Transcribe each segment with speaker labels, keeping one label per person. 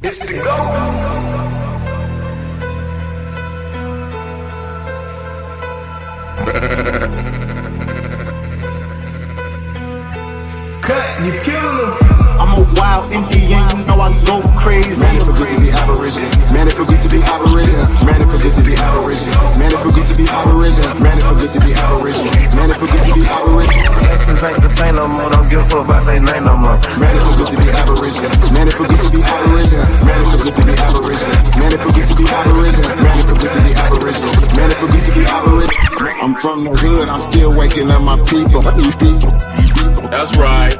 Speaker 1: It's to go. Cut, you killing them.
Speaker 2: I'm a wild Indian, you know I go crazy.
Speaker 3: Man, it feel good to be Aboriginal. Man, it feel good to be Aboriginal. Man, it feel good to be Aboriginal. Man, it feel good to be Aboriginal. Man, it feel good to be Aboriginal. Man, it feel good to be Aboriginal.
Speaker 4: Exes ain't the same no more, don't give a fuck about their name no more.
Speaker 3: Man, it feel good to be Aboriginal. Man, it feel good to be Aboriginal. Man, it feel good to be Aboriginal. Man, it feel good to be Aboriginal. Man, it feel good to be Aboriginal. Man, it feel good to be Aboriginal. I'm from the hood, I'm still waking up my people.
Speaker 1: That's right.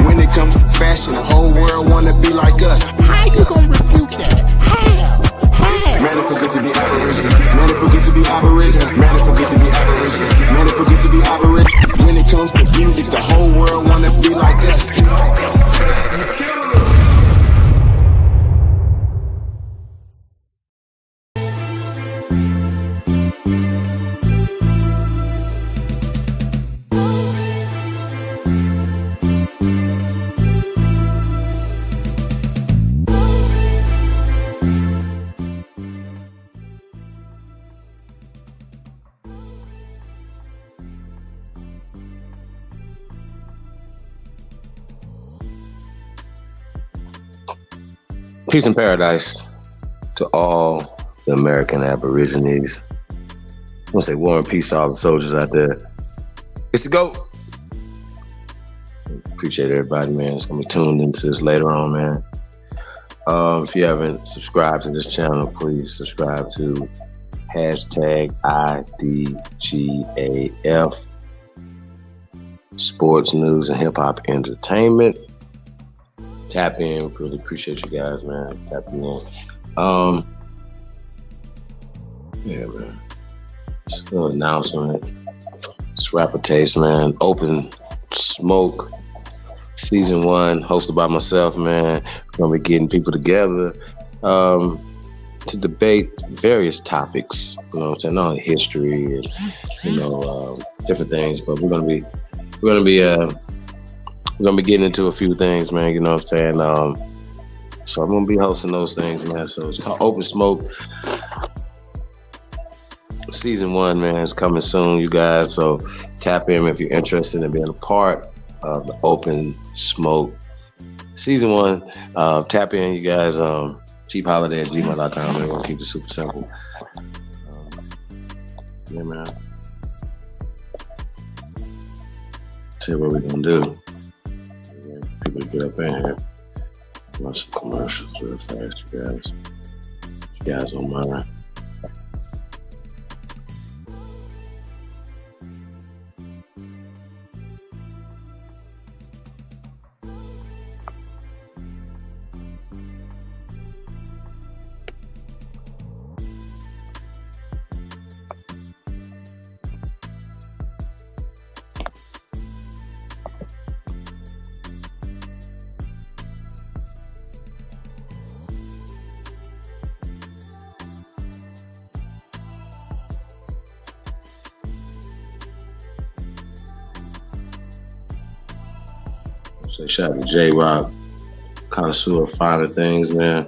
Speaker 3: When it comes to fashion, the whole world wanna be like us.
Speaker 5: How you gonna refute that? How?
Speaker 3: Man, it feel good to be Aboriginal. Man, it feel good to be Aboriginal. Man, it feel good to be Aboriginal. Man, it feel good to be Aboriginal. When it comes to music, the whole world wanna be like us.
Speaker 6: Peace and paradise to all the American Aborigines. I want to say war and peace to all the soldiers out there. It's the GOAT. Appreciate everybody, man. It's going to be tuned into this later on, man. If you haven't subscribed to this channel, please subscribe to #IDGAF Sports, News, and Hip Hop Entertainment. Tap in. Really appreciate you guys, man. Tap in. Yeah, man. Just a little announcement. It's Rapper Taste, man. Open Smoke Season 1, hosted by myself, man. We're gonna be getting people together to debate various topics. You know what I'm saying? Not only history and different things, but we're gonna be getting into a few things, man. You know what I'm saying? So I'm gonna be hosting those things, man. So it's called Open Smoke Season 1, man. It's coming soon, you guys. So tap in if you're interested in being a part of the Open Smoke Season 1. Tap in, you guys. cheapholiday@gmail.com. We're gonna keep it super simple. Yeah, man. Tell you what we're gonna do. People to get up in here. Run some commercials real fast, you guys. You guys don't mind. So shout out to J-Rock, connoisseur of finer things, man.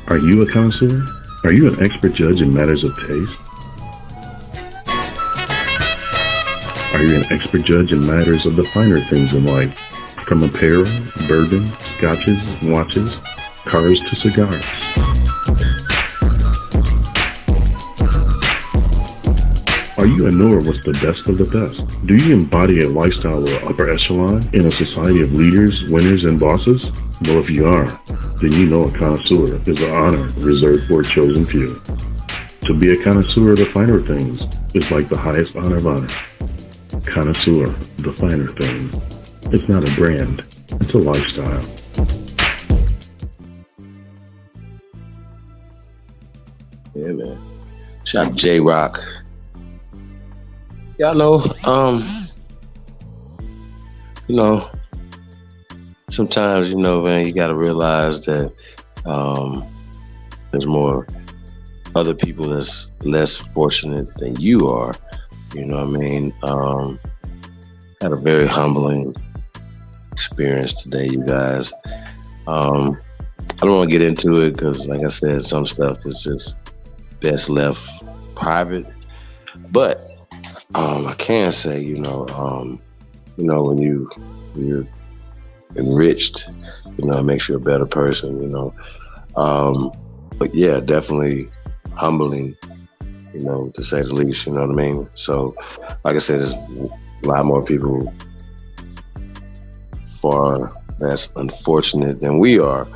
Speaker 7: Are you a connoisseur? Are you an expert judge in matters of taste? Are you an expert judge in matters of the finer things in life? From apparel, bourbon, scotches, watches, cars to cigars. Are you a knower what's the best of the best? Do you embody a lifestyle of upper echelon in a society of leaders, winners, and bosses? Well, if you are, then you know a connoisseur is an honor reserved for a chosen few. To be a connoisseur of the finer things is like the highest honor of honor. Connoisseur, the finer things. It's not a brand, it's a lifestyle.
Speaker 6: Yeah, man. Shout out to J-Rock. Y'all know, sometimes, man, you got to realize that there's more other people that's less fortunate than you are. You know what I mean? Had a very humbling experience today, you guys. I don't want to get into it because, like I said, some stuff is just best left private. But I can say, when you're enriched, it makes you a better person. But yeah, definitely humbling, to say the least. You know what I mean? So, like I said, there's a lot more people far less unfortunate than we are.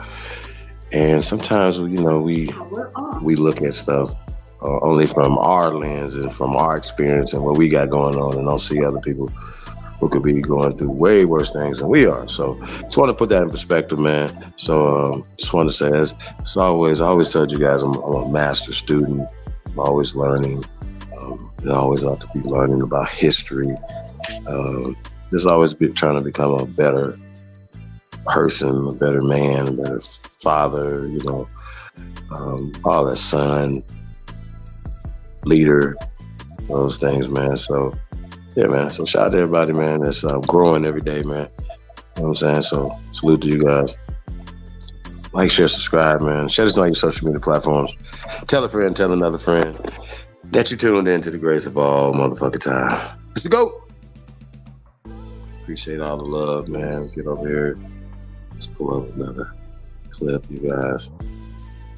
Speaker 6: And sometimes, we look at stuff only from our lens and from our experience and what we got going on, and don't see other people who could be going through way worse things than we are. So just want to put that in perspective, man. So just want to say, as I always told you guys, I'm a master student. I'm always learning. I always ought to be learning about history. Just always be trying to become a better person, a better man, a better father, all that, son, leader, those things, man. So yeah, man. So shout out to everybody, man, that's growing every day, man. You know what I'm saying? So salute to you guys. Like, share, subscribe, man. Share this on your social media platforms. Tell a friend, tell another friend that you tuned in to the greatest of all motherfucking time. It's the GOAT. Appreciate all the love, man. Get over here. Let's pull up another clip, you guys.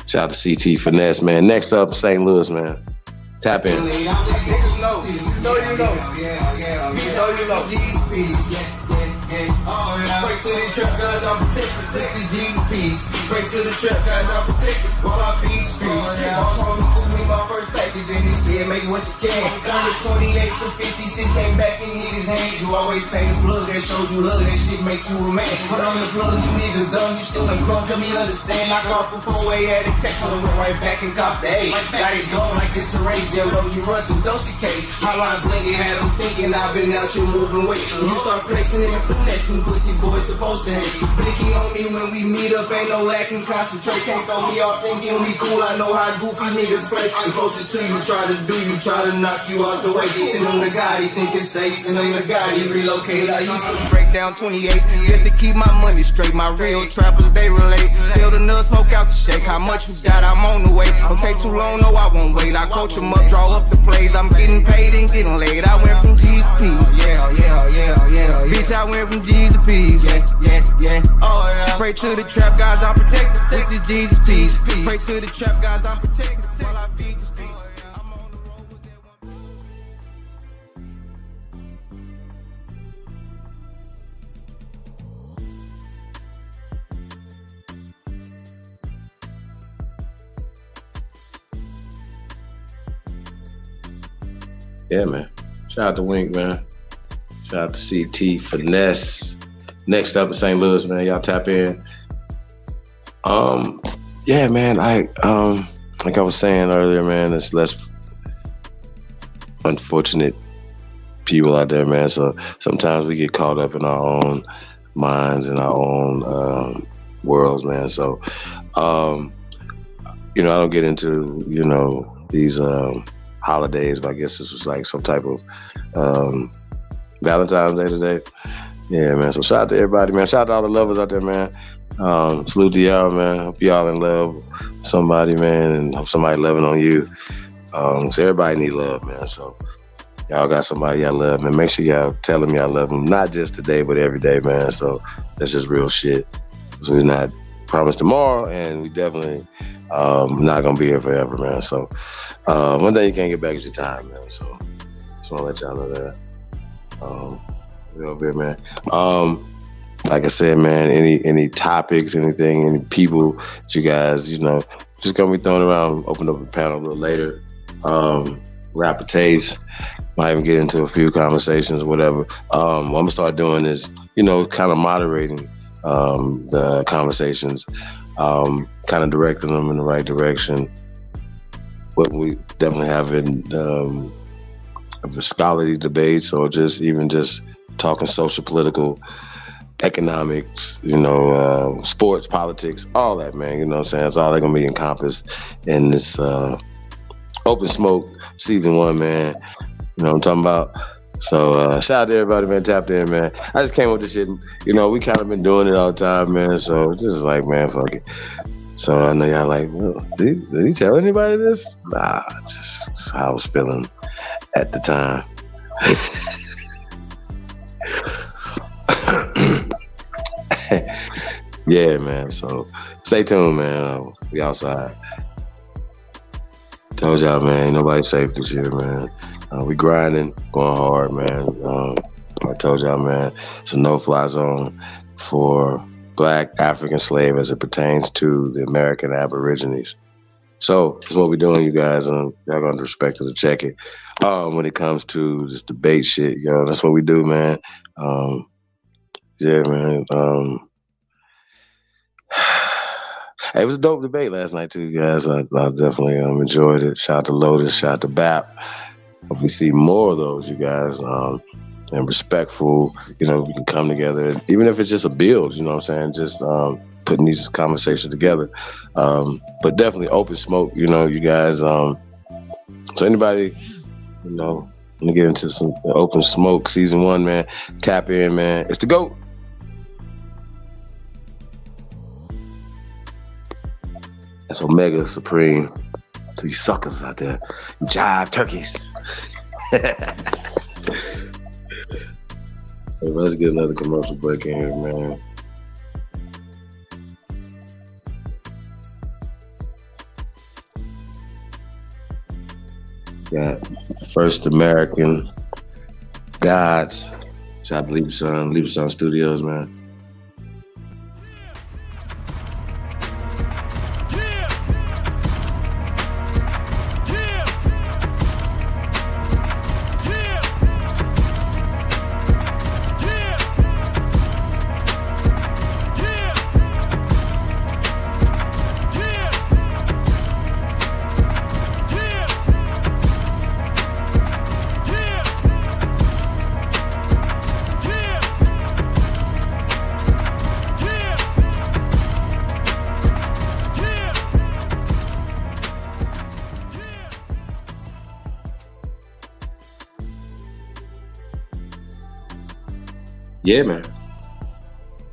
Speaker 6: Shout out to CT Finesse, man. Next up, St. Louis, man. Tap in.
Speaker 8: Break to the trap, God, I'm protected. Take the Jesus peace. Break to the trap, God, I'm protected. While I peace. Boss homie threw me my first package, then he said, make what you can. Turned to 28 to 56, came back and hit his hand. You always pay the plug, that showed you love, that shit make you a man. Put on the plug, you niggas dumb, you still in front, tell me understand. Knock off the 4-way at the text, so I went right back and cop the A. Got it going like it's a race, Jello, you run some dosey cake. Hotline blinking, had them thinking I've been out here moving weight. You start flexing and finessing, pussy boy supposed to hate. Blicky on me when we meet up, ain't no lacking, concentrate. Can't throw me off thinking we cool, I know how goofy niggas play. The closest to you try to do, you try to knock you out the way. Send him the guy, he think it's safe, send him the guy, he relocate. I used to break down 28 just to keep my money straight. My real trappers, they relate. Sell the nuts, smoke out the shake. How much you got, I'm on the way. Don't take too long, no, I won't wait. I coach them up, draw up the plays. I'm getting paid and getting laid. I went from G's to P's. Yeah. Bitch, I went from G's to P's. Yeah. Oh, yeah. Pray to the trap guys, I'm protected. With this Jesus peace. Pray to the trap guys, I'm protected. While I feed this peace. I'm on the road with that one.
Speaker 6: Yeah, man. Shout out to Wink, man. Shout out to CT Finesse. Next up in St. Louis, man. Y'all tap in. Yeah, man. Like I was saying earlier, man, there's less unfortunate people out there, man. So sometimes we get caught up in our own minds and our own worlds, man. So, I don't get into, these holidays, but I guess this was like some type of Valentine's Day today. Yeah, man. So shout out to everybody, man. Shout out to all the lovers out there, man. Salute to y'all, man. Hope y'all in love with somebody, man, and hope somebody loving on you. So everybody need love, man. So y'all got somebody y'all love, man. Make sure y'all tell them y'all love them, not just today, but every day, man. So that's just real shit. So we're not promised tomorrow, and we definitely not gonna be here forever, man. So one thing you can't get back is your time, man. So just want to let y'all know that. We over here, man. Like I said, man, any topics, anything, any people that you guys, just gonna be throwing around. Open up the panel a little later. Rapper taste. Might even get into a few conversations, whatever. What I'm gonna start doing is, kind of moderating the conversations, kind of directing them in the right direction. What we definitely having the scholarly debates, or just talking social, political, economics, sports, politics, all that, man. You know what I'm saying? It's all they're gonna be encompassed in this Open Smoke season 1, man. You know what I'm talking about? So shout out to everybody, man. Tapped in, man. I just came with this shit. You know, we kind of been doing it all the time, man. So just like, man, fuck it. So I know y'all like, well, did he tell anybody this? Nah, just how I was feeling at the time. Yeah, man. So stay tuned, man. We outside. Told y'all, man, ain't nobody safe this year, man. We grinding, going hard, man. I told y'all, man, it's a no-fly zone for Black African slave as it pertains to the American Aborigines. So that's what we're doing, you guys. Y'all gonna respect it to check it. When it comes to this debate shit, you know, that's what we do, man. Yeah, man. Hey, it was a dope debate last night too, guys. I definitely enjoyed it. Shout out to Lotus, shout out to BAP. Hope we see more of those, you guys. And respectful, you know, we can come together, even if it's just a build, you know what I'm saying? Just putting these conversations together. But definitely Open Smoke, you know, you guys. So anybody, you know, want to get into some Open Smoke season 1, man, tap in, man. It's the GOAT. That's Omega Supreme to these suckers out there. Jive turkeys. Hey, let's get another commercial break in here, man. Got First American Gods. Shout out to Lieberson Studios, man. Yeah, man.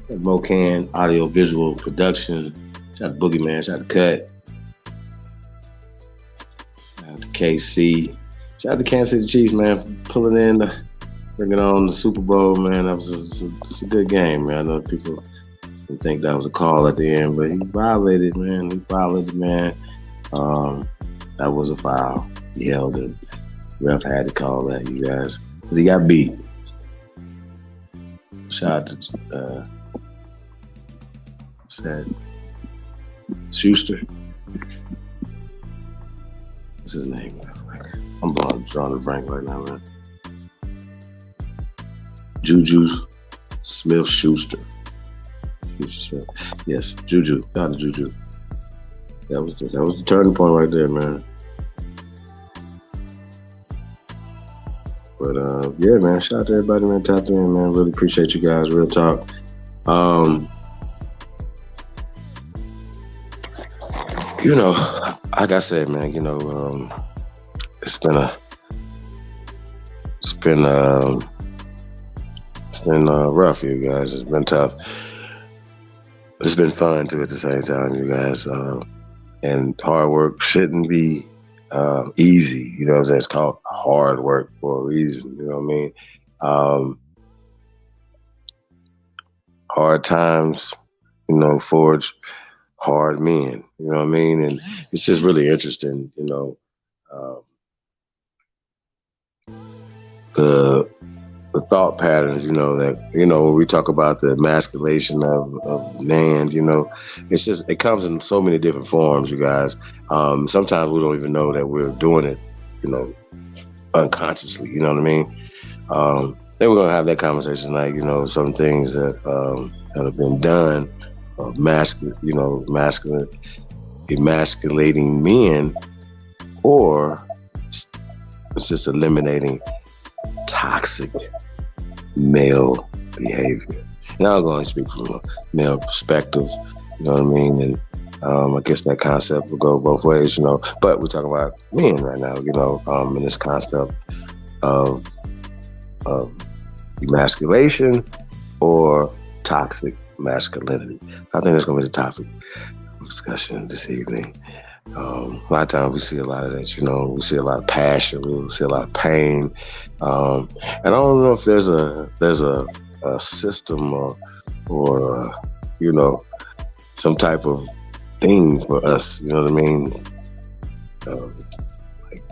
Speaker 6: Mocan audio visual production. Shout out to Boogeyman. Shout out to Cut. Shout out to KC. Shout out to Kansas City Chiefs, man, for pulling in, bringing on the Super Bowl, man. That was a good game, man. I know people think that was a call at the end, but he violated, man. That was a foul. He held it. Ref had to call that, you guys. But he got beat. Shout out to Schuster. What's his name? I'm drawing a blank right now, man. Juju Smith Schuster. Yes, Juju. Shout out to Juju. That was the turning point right there, man. But yeah, man, shout out to everybody, man, tapped in, man. Really appreciate you guys, real talk. You know, like I said, man, you know, it's been rough, you guys. It's been tough. It's been fun too at the same time, you guys. And hard work shouldn't be easy, you know what I'm saying? It's called hard work for a reason, you know what I mean? Hard times, you know, forge hard men, you know what I mean? And it's just really interesting, you know, the thought patterns, you know, that, you know, when we talk about the emasculation of man, you know, it's just, it comes in so many different forms, you guys. Sometimes we don't even know that we're doing it, you know, unconsciously, you know what I mean? Then we're going to have that conversation tonight, you know, some things that have been done, emasculating men, or it's just eliminating toxic male behavior. And I'm going to speak from a male perspective, you know what I mean? And I guess that concept will go both ways, you know. But we're talking about men right now, you know, in this concept of emasculation or toxic masculinity. So I think that's going to be the topic of discussion this evening. A lot of times we see a lot of that, you know. We see a lot of passion, we see a lot of pain, and I don't know if there's a system or you know, some type of thing for us. You know what I mean? Like,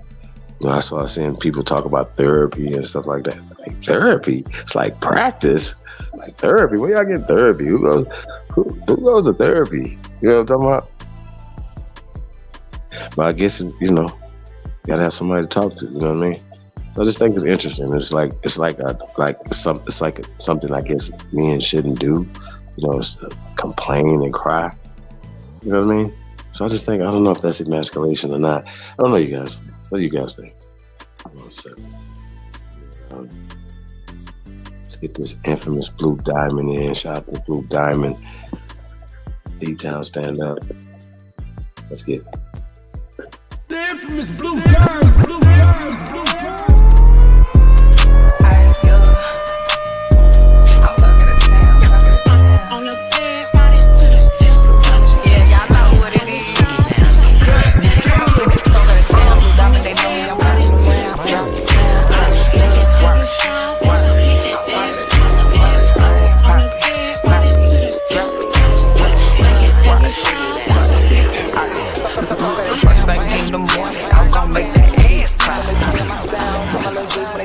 Speaker 6: you know, I saw seeing people talk about therapy and stuff like that. Like therapy, it's like practice. Like therapy, where y'all get therapy? Who goes to therapy? You know what I'm talking about? But I guess, you know, you gotta have somebody to talk to. You know what I mean? So I just think it's interesting. It's like something I guess men shouldn't do. You know, it's complain and cry. You know what I mean? So I just think, I don't know if that's emasculation or not. I don't know, you guys. What do you guys think? Let's get this infamous Blue Diamond in. Shout out to Blue Diamond. D-Town, stand up. Let's get it.
Speaker 8: The infamous Blue Diamonds, Blue Diamonds, Blue Diamonds.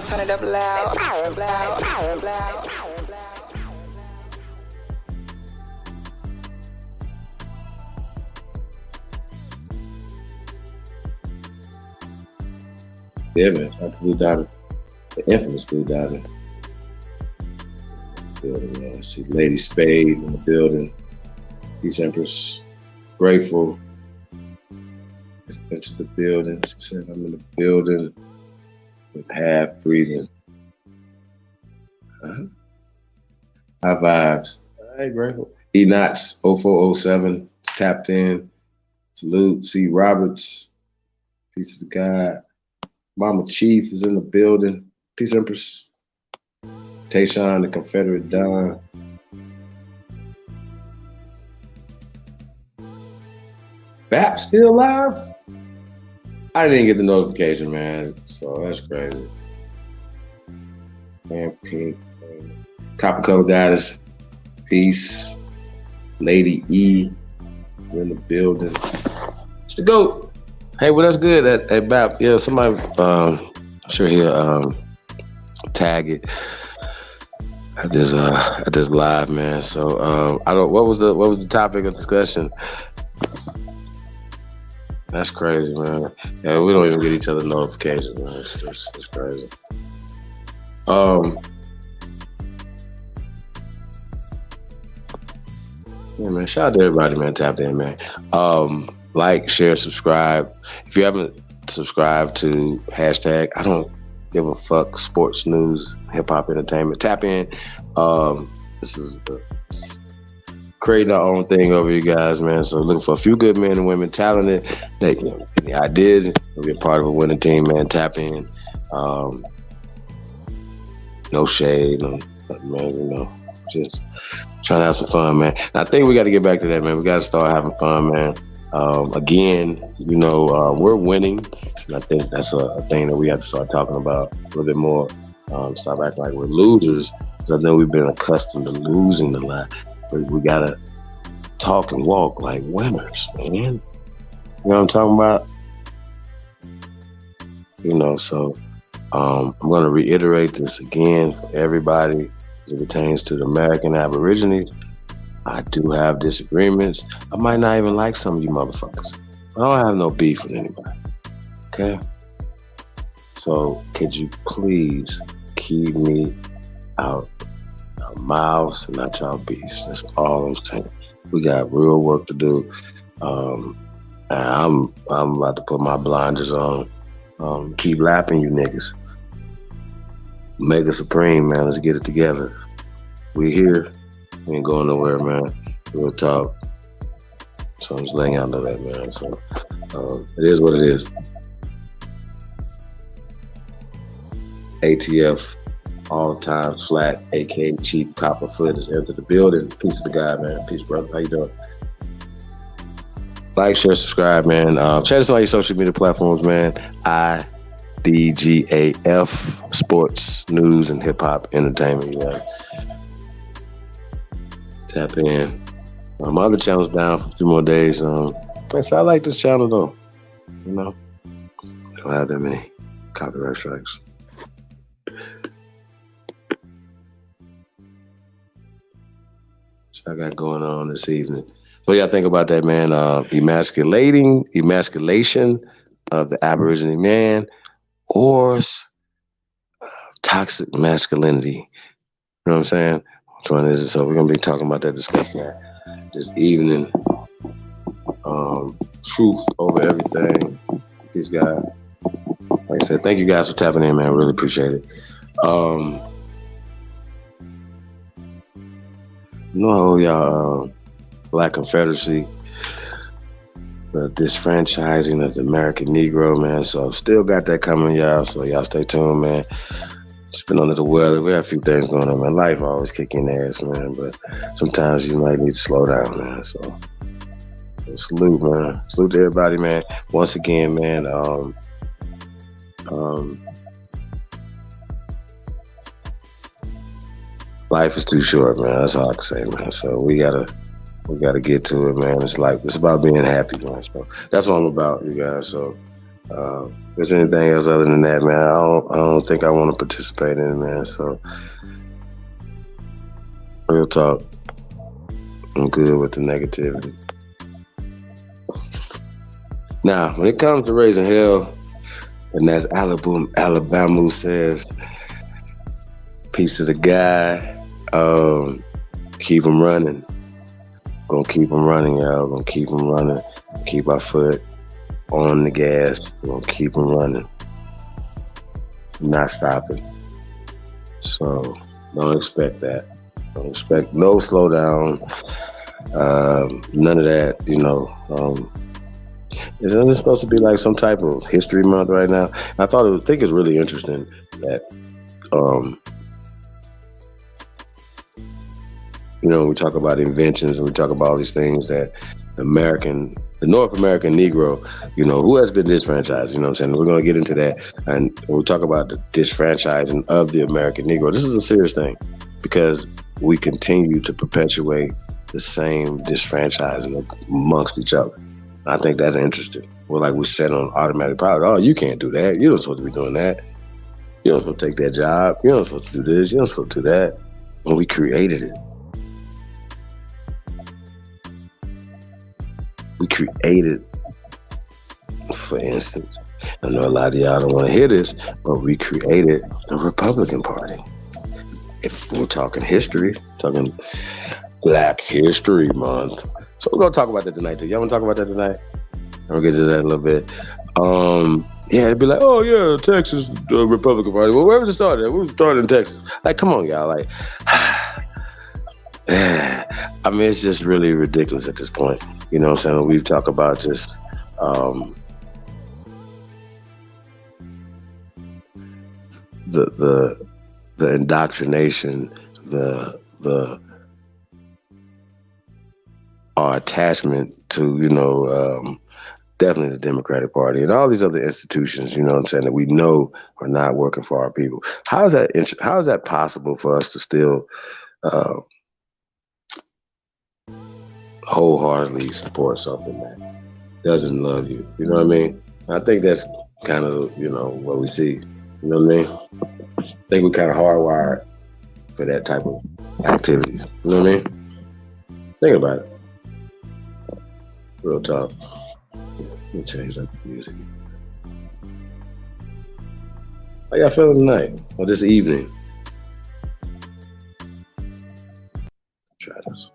Speaker 9: Turn it up loud.
Speaker 6: Yeah, man. Shout out to Blue Diamond. The infamous Blue Diamond. Building, man. See Lady Spade in the building. Peace Empress. Grateful. Just entered the building. She said, I'm in the building. With half breathing. High vibes. Hey, grateful. Enox 0407 tapped in. Salute. C. Roberts. Peace to the God. Mama Chief is in the building. Peace Empress. Tayshawn, the Confederate Don. Bap still alive? I didn't get the notification, man. So that's crazy. Man, Pink. Copper Color Goddess. Peace. Lady E is in the building. It's the GOAT. Hey, well, that's good at BAP. Yeah, somebody, I'm sure he'll tag it at this live, man. So I don't. What was the topic of discussion? That's crazy, man. Yeah, we don't even get each other notifications, man. It's crazy. Yeah, man. Shout out to everybody, man. Tapped in, man. Like, share, subscribe. If you haven't subscribed to hashtag, I don't give a fuck, sports news, hip hop entertainment. Tap in. This is creating our own thing over you guys, man. So looking for a few good men and women, talented, that, you know, any ideas, be a part of a winning team, man. Tap in. No shade, no, man, you know, just trying to have some fun, man. And I think we got to get back to that, man. We got to start having fun, man. Again, you know, we're winning, and I think that's a thing that we have to start talking about a little bit more. Stop acting like we're losers, because I know we've been accustomed to losing a lot. But we gotta talk and walk like winners, man. You know what I'm talking about? You know, so I'm gonna reiterate this again for everybody as it pertains to the American Aborigines. I do have disagreements. I might not even like some of you motherfuckers. I don't have no beef with anybody. Okay? So could you please keep me out our mouths and not y'all beefs? That's all I'm saying. We got real work to do. I'm about to put my blinders on. Keep lapping, you niggas. Mega Supreme, man. Let's get it together. We here. We ain't going nowhere, man. We'll talk. So I'm just letting y'all know that, man. So it is what it is. ATF all time flat, aka Chief Copperfoot, has entered the building. Peace to the guy, man. Peace, brother. How you doing? Like, share, subscribe, man. Check us on all your social media platforms, man. IDGAF, sports, news, and hip hop entertainment. You know. Tap in. My other channel's down for a few more days. I like this channel though. You know, I don't have that many copyright strikes. I got going on this evening. So yeah, think about that, man. Emasculation of the Aboriginal man, or toxic masculinity. You know what I'm saying? Which one is it? So we're gonna be talking about that, discussing that this evening. Truth over everything. Peace, guys. Like I said, thank you guys for tapping in, man. I really appreciate it. No, y'all, Black Confederacy, the disfranchising of the American Negro, man. So still got that coming, y'all. So y'all stay tuned, man. Just been under the weather. We have a few things going on, man. Life always kicking ass, man. But sometimes you might need to slow down, man. So salute, man. Salute to everybody, man. Once again, man. Life is too short, man. That's all I can say, man. So we gotta get to it, man. It's about being happy, man. So that's what I'm about, you guys. So if there's anything else other than that, man, I don't think I want to participate in it, man. So real talk, I'm good with the negativity. Now, when it comes to raising hell, and that's Alabama says, peace to the guy. Keep them running. Gonna keep them running, y'all. Gonna keep them running. Keep our foot on the gas. Gonna keep them running. Not stopping. So don't expect that. Don't expect no slowdown. None of that. You know. Isn't it supposed to be like some type of history month right now? I think it's really interesting that you know, we talk about inventions and we talk about all these things that the North American Negro, you know, who has been disfranchised, you know what I'm saying? We're going to get into that. And we talk about the disfranchising of the American Negro. This is a serious thing because we continue to perpetuate the same disfranchising amongst each other. I think that's interesting. We're set on automatic pilot. Oh, you can't do that. You're not supposed to be doing that. You're not supposed to take that job. You're not supposed to do this. You're not supposed to do that. When we created it. We created, for instance, I know a lot of y'all don't want to hear this, but we created the Republican Party. If we're talking history, talking Black History Month. So we're going to talk about that tonight, too. Y'all want to talk about that tonight? I'll get to that in a little bit. Yeah, it'd be like, oh, yeah, Texas, the Republican Party. Well, where was it started? We started in Texas. Like, come on, y'all. Like, I mean, it's just really ridiculous at this point. You know what I'm saying? We talk about just the indoctrination, our attachment to, you know, definitely the Democratic Party and all these other institutions, you know what I'm saying, that we know are not working for our people. How is that possible for us to still wholeheartedly support something that doesn't love you? You know what I mean? I think that's kind of, you know, what we see. You know what I mean? I think we're kind of hardwired for that type of activities. You know what I mean? Think about it. Real talk. Let me change up the music. How y'all feeling tonight? Or this evening? Try this.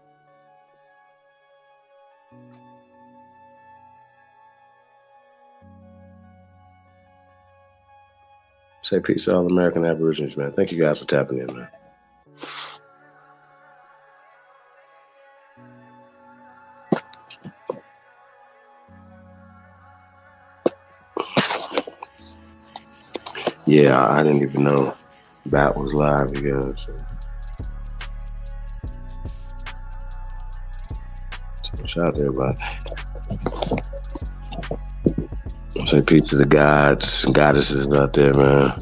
Speaker 6: Say peace to all American Aborigines, man. Thank you guys for tapping in, man. Yeah, I didn't even know that was live, you guys. So shout out to everybody. Say peace to the gods and goddesses out there, man.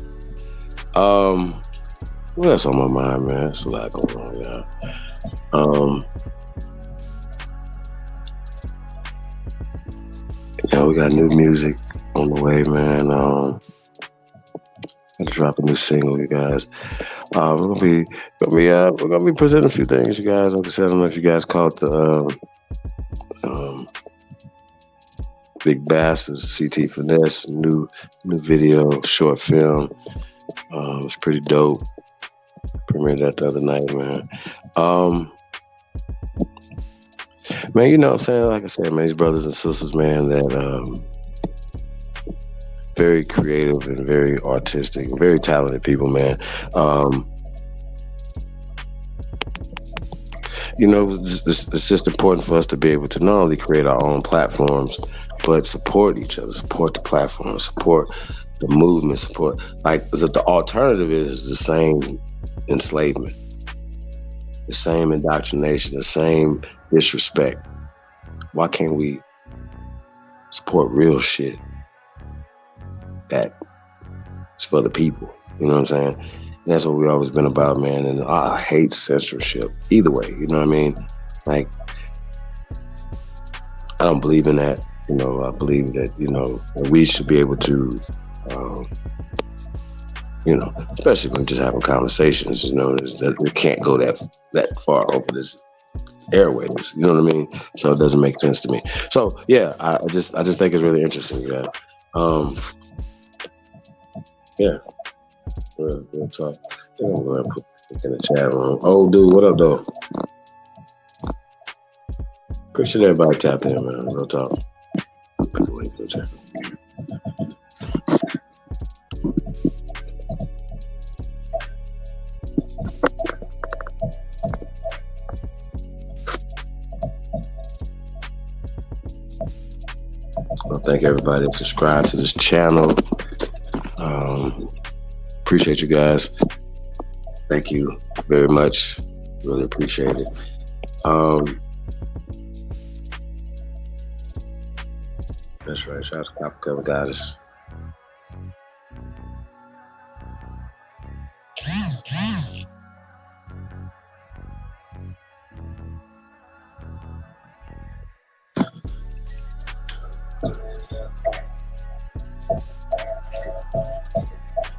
Speaker 6: What else on my mind, man? There's a lot going on, yeah. We got new music on the way, man. I just dropped a new single, you guys. We're gonna be presenting a few things, you guys. Like I said, I don't know if you guys caught the Big Bastards, CT Finesse, new video, short film. It was pretty dope. Premiered that the other night, man. Man, you know what I'm saying? Like I said, man, these brothers and sisters, man, that very creative and very artistic and very talented people, man. It's just important for us to be able to not only create our own platforms, but support each other, support the platform, support the movement, support. Like, the alternative is the same enslavement, the same indoctrination, the same disrespect. Why can't we support real shit that is for the people? You know what I'm saying? And that's what we've always been about, man. And I hate censorship either way. You know what I mean? Like, I don't believe in that. You know, I believe that, we should be able to, especially when we're just having conversations, that we can't go that far over this airways. You know what I mean? So it doesn't make sense to me. So yeah, I just think it's really interesting. Yeah. Yeah. We'll talk. I'm gonna put it in the chat room. Oh, dude, what up, though? Appreciate everybody tapped in, man. Real talk. Wait for the chat. Well, thank everybody that subscribed to this channel. Appreciate you guys. Thank you very much. Really appreciate it. That's right. Shout out to Copper Cover Goddess.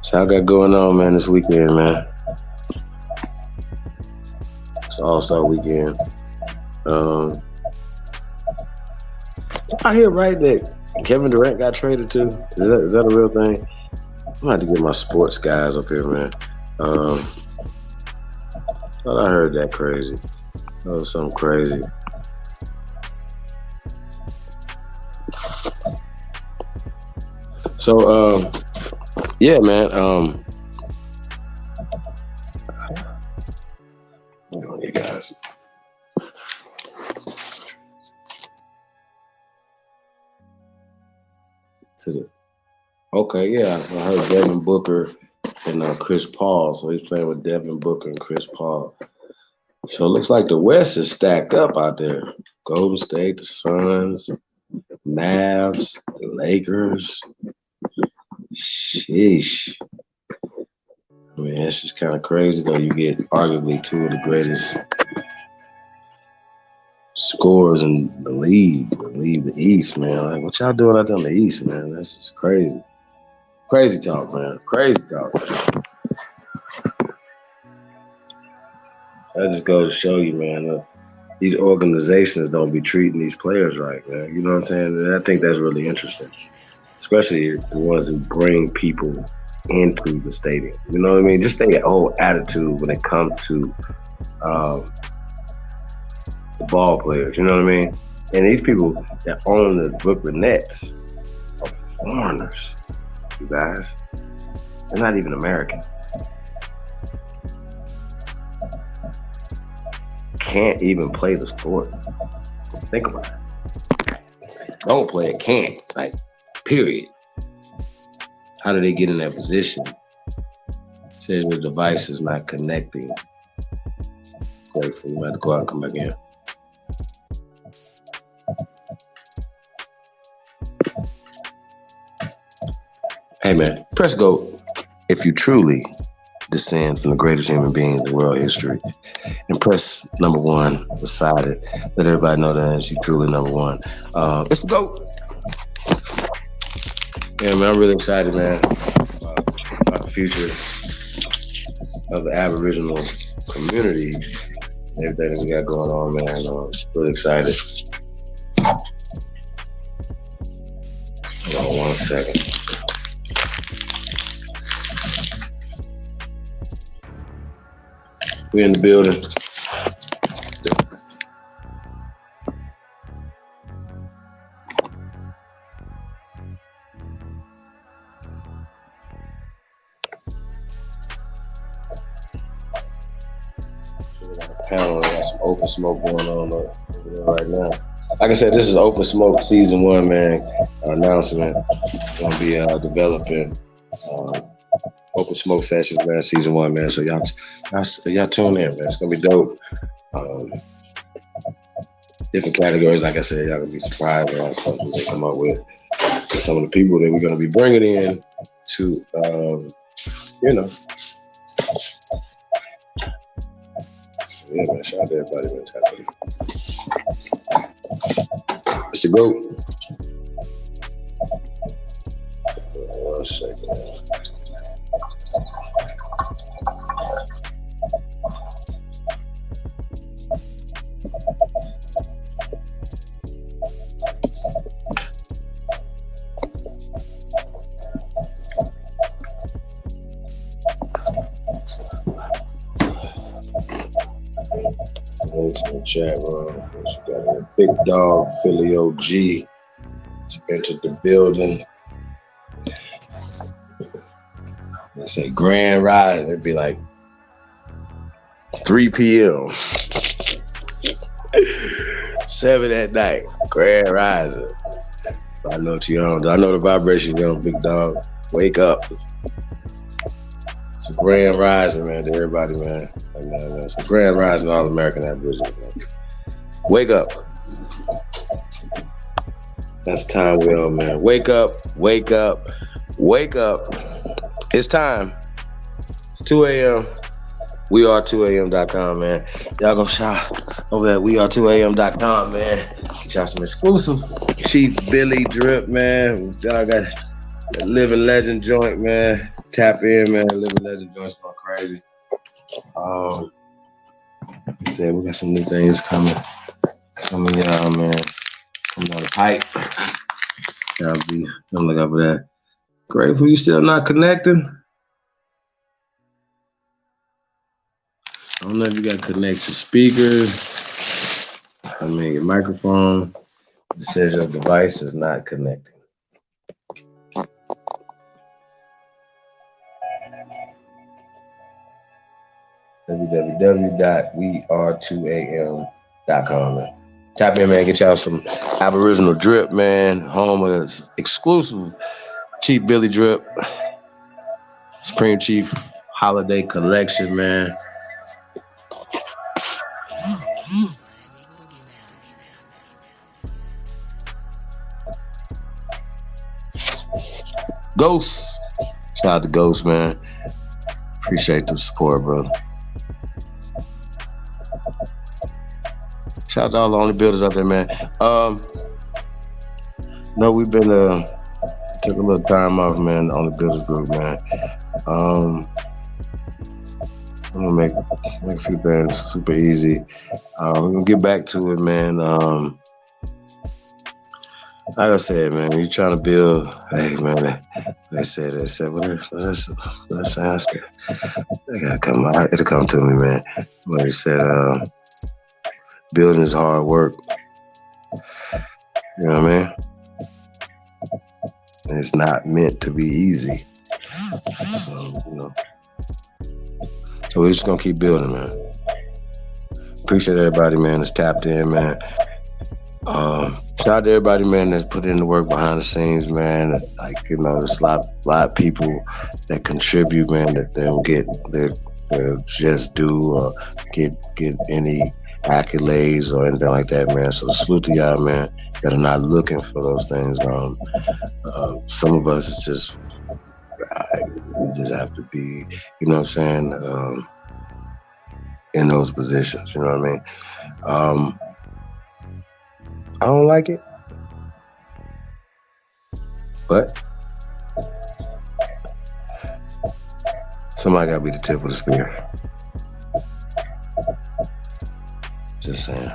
Speaker 6: So I got going on, man, this weekend, man. It's All-Star weekend. I hear right that Kevin Durant got traded too. Is that a real thing? I'm gonna have to get my sports guys up here, man. Thought I heard that crazy. That was something crazy. So, yeah, man. Hold on, you guys. Okay, yeah, I heard Devin Booker and Chris Paul. So he's playing with Devin Booker and Chris Paul. So it looks like the West is stacked up out there. Golden State, the Suns, Mavs, the Lakers. Sheesh. I mean, it's just kind of crazy, though. You get arguably two of the greatest scorers in the league, the East, man. Like, what y'all doing out there in the East, man? That's just crazy. Crazy talk, man. Crazy talk, man. That just goes to show you, man, these organizations don't be treating these players right, man. You know what I'm saying? And I think that's really interesting, especially the ones who bring people into the stadium. You know what I mean? Just think that whole attitude when it comes to the ball players. You know what I mean? And these people that own the Brooklyn Nets are foreigners, you guys. They're not even American. Can't even play the sport. Think about it. Don't play it, can't. Like, period. How do they get in that position Says your device is not connecting. Grateful. You might have to go out and come back in. Hey man, press go if you truly descend from the greatest human beings in world history. And press number 1 beside it. Let everybody know that you truly number 1. It's the GOAT. Yeah, man, I'm really excited, man, about the future of the Aboriginal community and everything that we got going on, man. I'm really excited. Hold on 1 second. We in the building. Panel, we got some open smoke going on over there right now. Like I said, this is Open Smoke Season 1, man. Announcement. Gonna be developing Open Smoke Sessions, man, Season 1, man. So y'all tune in, man. It's gonna be dope. Different categories, like I said, y'all gonna be surprised about something they come up with. Some of the people that we're gonna be bringing in to, yeah, man, shout out to everybody, man. It's the GOAT. 1 second. Links in the chat room. She got a big dog, Philly OG. She entered the building. They say Grand Rise. It'd be like 3 p.m. 7 at night. Grand Rising. I know it's young. I know the vibration, young big dog. Wake up. It's a grand rising, man, to everybody, man. It's a grand rising to all American Aborigines, man. Wake up. That's time well, man. Wake up, wake up, wake up. It's time. It's 2 a.m. WeAre2am.com, man. Y'all gonna shout over at WeAre2am.com, man. Get y'all some exclusive Chief Billy drip, man. Y'all got that Living Legend joint, man. Tap in, man. Living Legend joint's going crazy. Like I said, we got some new things coming, y'all, man. Coming down the pipe. Y'all be don't look up for that. Grateful you still not connecting. I don't know if you got to connect your speakers. Your microphone. It says your device is not connecting. www.weare2am.com, man. Tap in, man. Get y'all some Aboriginal drip, man. Home of this exclusive Chief Billy drip. Supreme Chief Holiday Collection, man. Ghost. Shout out to Ghost, man. Appreciate the support, brother. Shout out to all the OnlyBuilders out there, man. No, we've been took a little time off, man, the OnlyBuilders group, man. I'm gonna make a few things super easy. We're gonna get back to it, man. Like I said, man, you're trying to build. Hey, man, they said, well, let's ask it. They gotta come out. It'll come to me, man. But he said, building is hard work. You know what I mean? And it's not meant to be easy. So, So we're just gonna keep building, man. Appreciate everybody, man, that's tapped in, man. Shout out to everybody, man, that's put in the work behind the scenes, man. Like, you know, there's a lot of people that contribute, man, that they don't get their just due or get any accolades or anything like that, man. So salute to y'all, man, that are not looking for those things. Some of us is just we just have to be, you know what I'm saying, in those positions. You know what I mean? I don't like it, but somebody gotta be the tip of the spear. Just saying.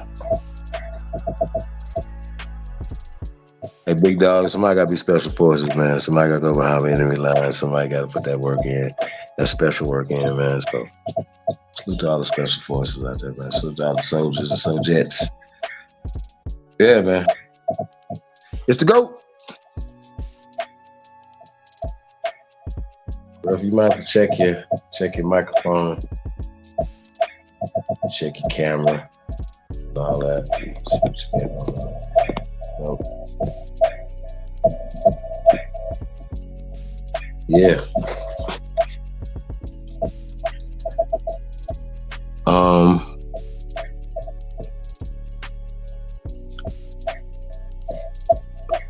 Speaker 6: Hey, big dog, somebody gotta be special forces, man. Somebody gotta go behind the enemy line. Somebody gotta put that work in, that special work in, man. So salute to all the special forces out there, man. Salute to all the soldiers and soldiettes. Yeah, man. It's the GOAT. Bro, if you might have to check your microphone, check your camera, and all that. See what you get on that. Nope. Yeah.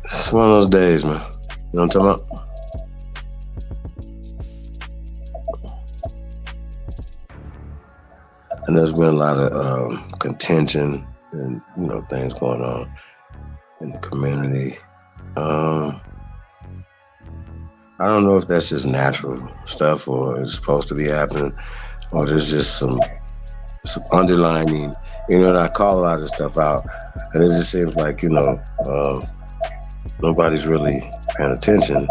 Speaker 6: It's one of those days, man. You know what I'm talking about? And there's been a lot of contention and, you know, things going on in the community. I don't know if that's just natural stuff or it's supposed to be happening, or there's just some underlining, you know, and I call a lot of stuff out, and it just seems like, you know, nobody's really paying attention.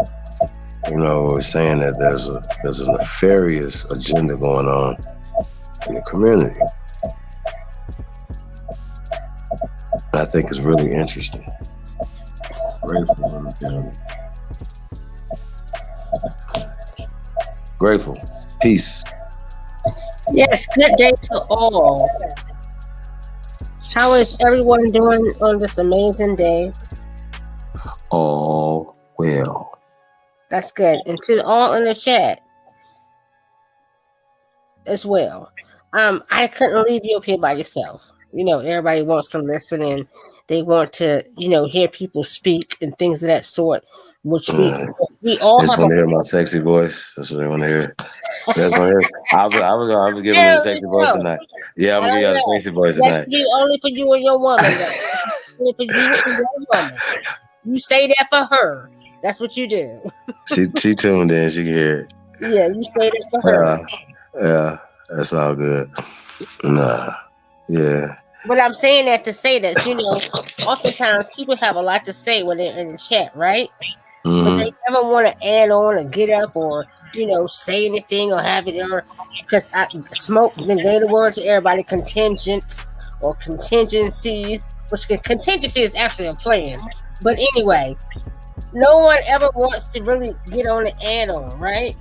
Speaker 6: You know, we're saying that there's a nefarious agenda going on in the community. I think it's really interesting. Grateful. Peace.
Speaker 5: Yes, good day to all. How is everyone doing on this amazing day?
Speaker 6: All well.
Speaker 5: That's good. And to all in the chat as well. I couldn't leave you up here by yourself. You know, everybody wants to listen and they want to, you know, hear people speak and things of that sort. Which we all
Speaker 6: they just
Speaker 5: have.
Speaker 6: want to hear my sexy voice. That's what they want to hear. I was giving you a sexy voice tonight. Yeah, I'm gonna give you a sexy voice tonight.
Speaker 5: That's only for you and your woman. Only for you and your woman. You say that for her. That's what you do.
Speaker 6: She tuned in. She can hear it.
Speaker 5: Yeah, you say that for her.
Speaker 6: Yeah, that's all good. Nah, yeah.
Speaker 5: But I'm saying that to say that, you know, oftentimes people have a lot to say when they're in the chat, right? Mm-hmm. But they never want to add on or get up or, you know, say anything or have it, or because I smoke, then gave the word to everybody, contingents or contingencies, which contingency is actually a plan. But anyway, no one ever wants to really get on the add on, right?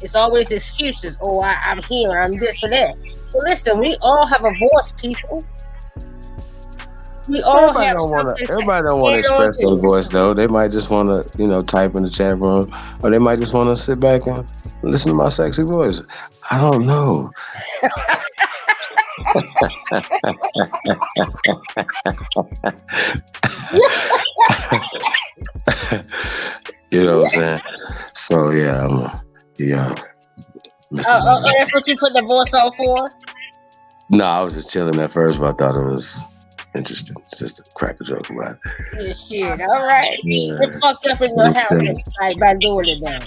Speaker 5: It's always excuses. Oh, I'm here, I'm this or that. But listen, we all have a voice, people. We all
Speaker 6: everybody don't want to express their voice, though. They might just want to, you know, type in the chat room, or they might just want to sit back and listen to my sexy voice. I don't know. You know what I'm saying? So yeah,
Speaker 5: that's what you put the voice on for?
Speaker 6: No, I was just chilling at first, but I thought it was interesting. Just to crack a joke about it.
Speaker 5: Yeah, shit. All right.
Speaker 6: Yeah.
Speaker 5: Get fucked up in your house by doing it now.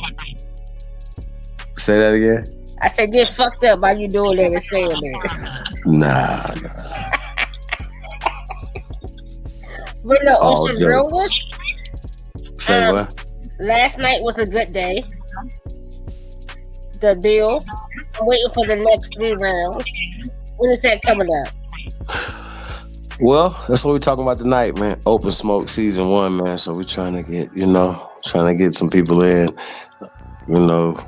Speaker 6: Say that again?
Speaker 5: I said get fucked up by you doing that and saying that.
Speaker 6: Nah.
Speaker 5: But no, on some realness.
Speaker 6: Say what?
Speaker 5: Last night was a good day. The bill. I'm waiting for the next 3 rounds. When is that coming up?
Speaker 6: Well, that's what we're talking about tonight, man. Open Smoke Season 1, man. So we're trying to get some people in, you know,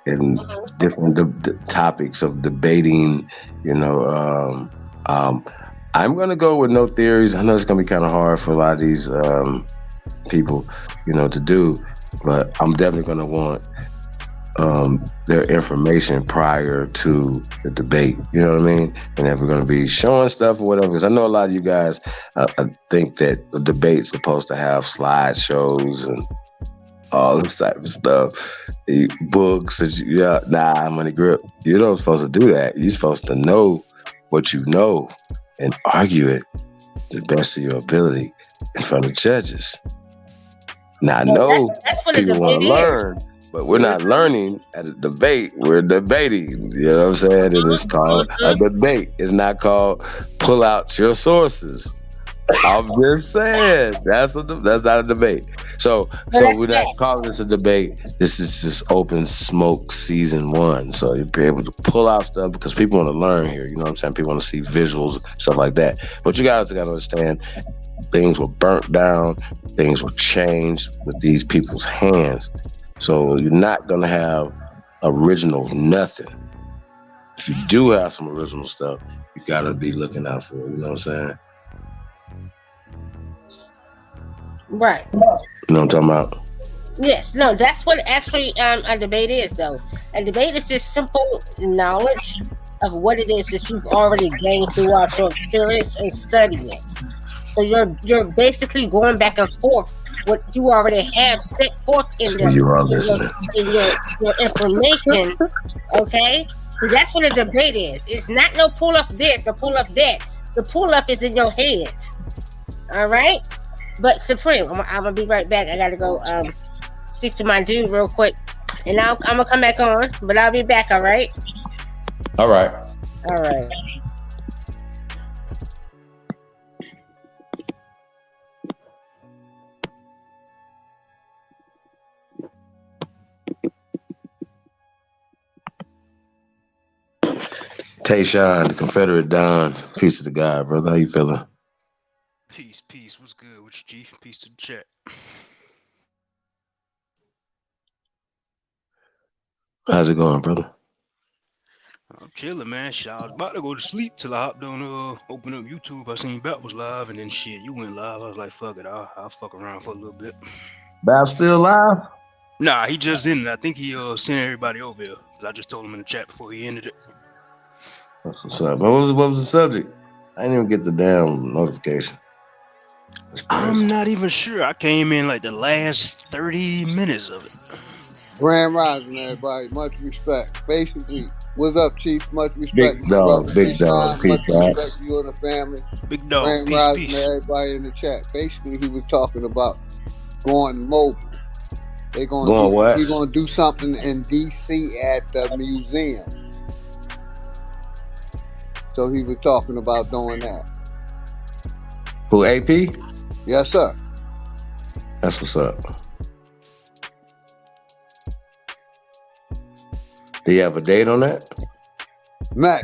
Speaker 6: and different topics of debating, you know. I'm gonna go with no theories. I know it's gonna be kind of hard for a lot of these people, to do, but I'm definitely gonna want their information prior to the debate. You know what I mean? And if we're gonna be showing stuff or whatever, because I know a lot of you guys think that the debate's supposed to have slideshows and all this type of stuff, books. I'm gonna grip. You're not supposed to do that. You're supposed to know what you know and argue it to the best of your ability in front of judges. Now, I know
Speaker 5: that's what
Speaker 6: people want to learn, but we're not learning at a debate. We're debating. You know what I'm saying? And it's called a debate. It's not called pull out your sources. I'm just saying that's not a debate. So we're not calling this a debate. This is just Open Smoke Season 1. So you'll be able to pull out stuff because people want to learn here. You know what I'm saying? People want to see visuals, stuff like that. But you guys got to understand, things were burnt down. Things were changed with these people's hands. So you're not going to have original nothing. If you do have some original stuff, you got to be looking out for it. You know what I'm saying?
Speaker 5: Right.
Speaker 6: You know what I'm talking about?
Speaker 5: Yes. No, that's what actually a debate is, though. A debate is just simple knowledge of what it is that you've already gained throughout your experience and studying. So you're basically going back and forth what you already have set forth in your information. Okay? So that's what a debate is. It's not no pull up this or pull up that. The pull up is in your head. All right? But Supreme, I'm gonna be right back. I gotta go speak to my dude real quick, and I'm gonna come back on. But I'll be back. All right.
Speaker 6: All right.
Speaker 5: All right.
Speaker 6: Tayshawn, the Confederate Don, peace to the God, brother. How you feeling?
Speaker 10: Peace. What's good with you, Chief? Peace to the chat.
Speaker 6: How's it going, brother?
Speaker 10: I'm chilling, man. Shit, I was about to go to sleep till I hopped on open up YouTube. I seen Bap was live, and then shit, you went live. I was like, fuck it, I'll fuck around for a little bit.
Speaker 6: Bap still live?
Speaker 10: Nah, he just in it. I think he sent everybody over here. I just told him in the chat before he ended it.
Speaker 6: That's what's up. What was the subject? I didn't even get the damn notification.
Speaker 10: I'm not even sure. I came in like the last 30 minutes of it.
Speaker 11: Grand Rising, everybody. Much respect. Basically, what's up, Chief? Much respect.
Speaker 6: Big dog. Peace,
Speaker 11: much respect to you and the family.
Speaker 10: Big dog.
Speaker 11: Grand Rising to everybody in the chat. Basically, he was talking about going mobile. He's gonna do something in DC at the museum. So he was talking about doing that.
Speaker 6: Who, AP?
Speaker 11: Yes, sir.
Speaker 6: That's what's up. Do you have a date on that?
Speaker 11: May.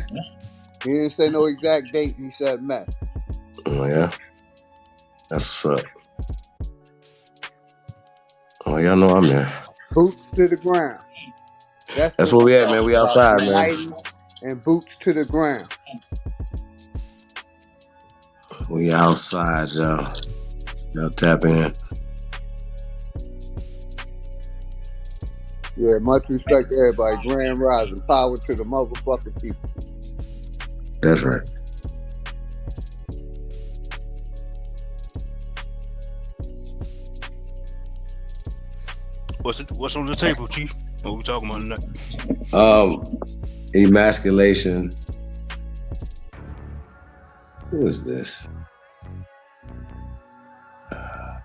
Speaker 11: He didn't say no exact date. He said May.
Speaker 6: Oh, yeah? That's what's up. Oh, y'all know I'm there.
Speaker 11: Boots to the ground.
Speaker 6: That's where we at, man. We outside, man.
Speaker 11: And boots to the ground.
Speaker 6: We outside, y'all. Y'all tap in.
Speaker 11: Yeah, much respect to everybody. Grand Rising. Power to the motherfucking people.
Speaker 6: That's right.
Speaker 10: What's on the table, Chief? What we talking about tonight?
Speaker 6: Emasculation. Who is this?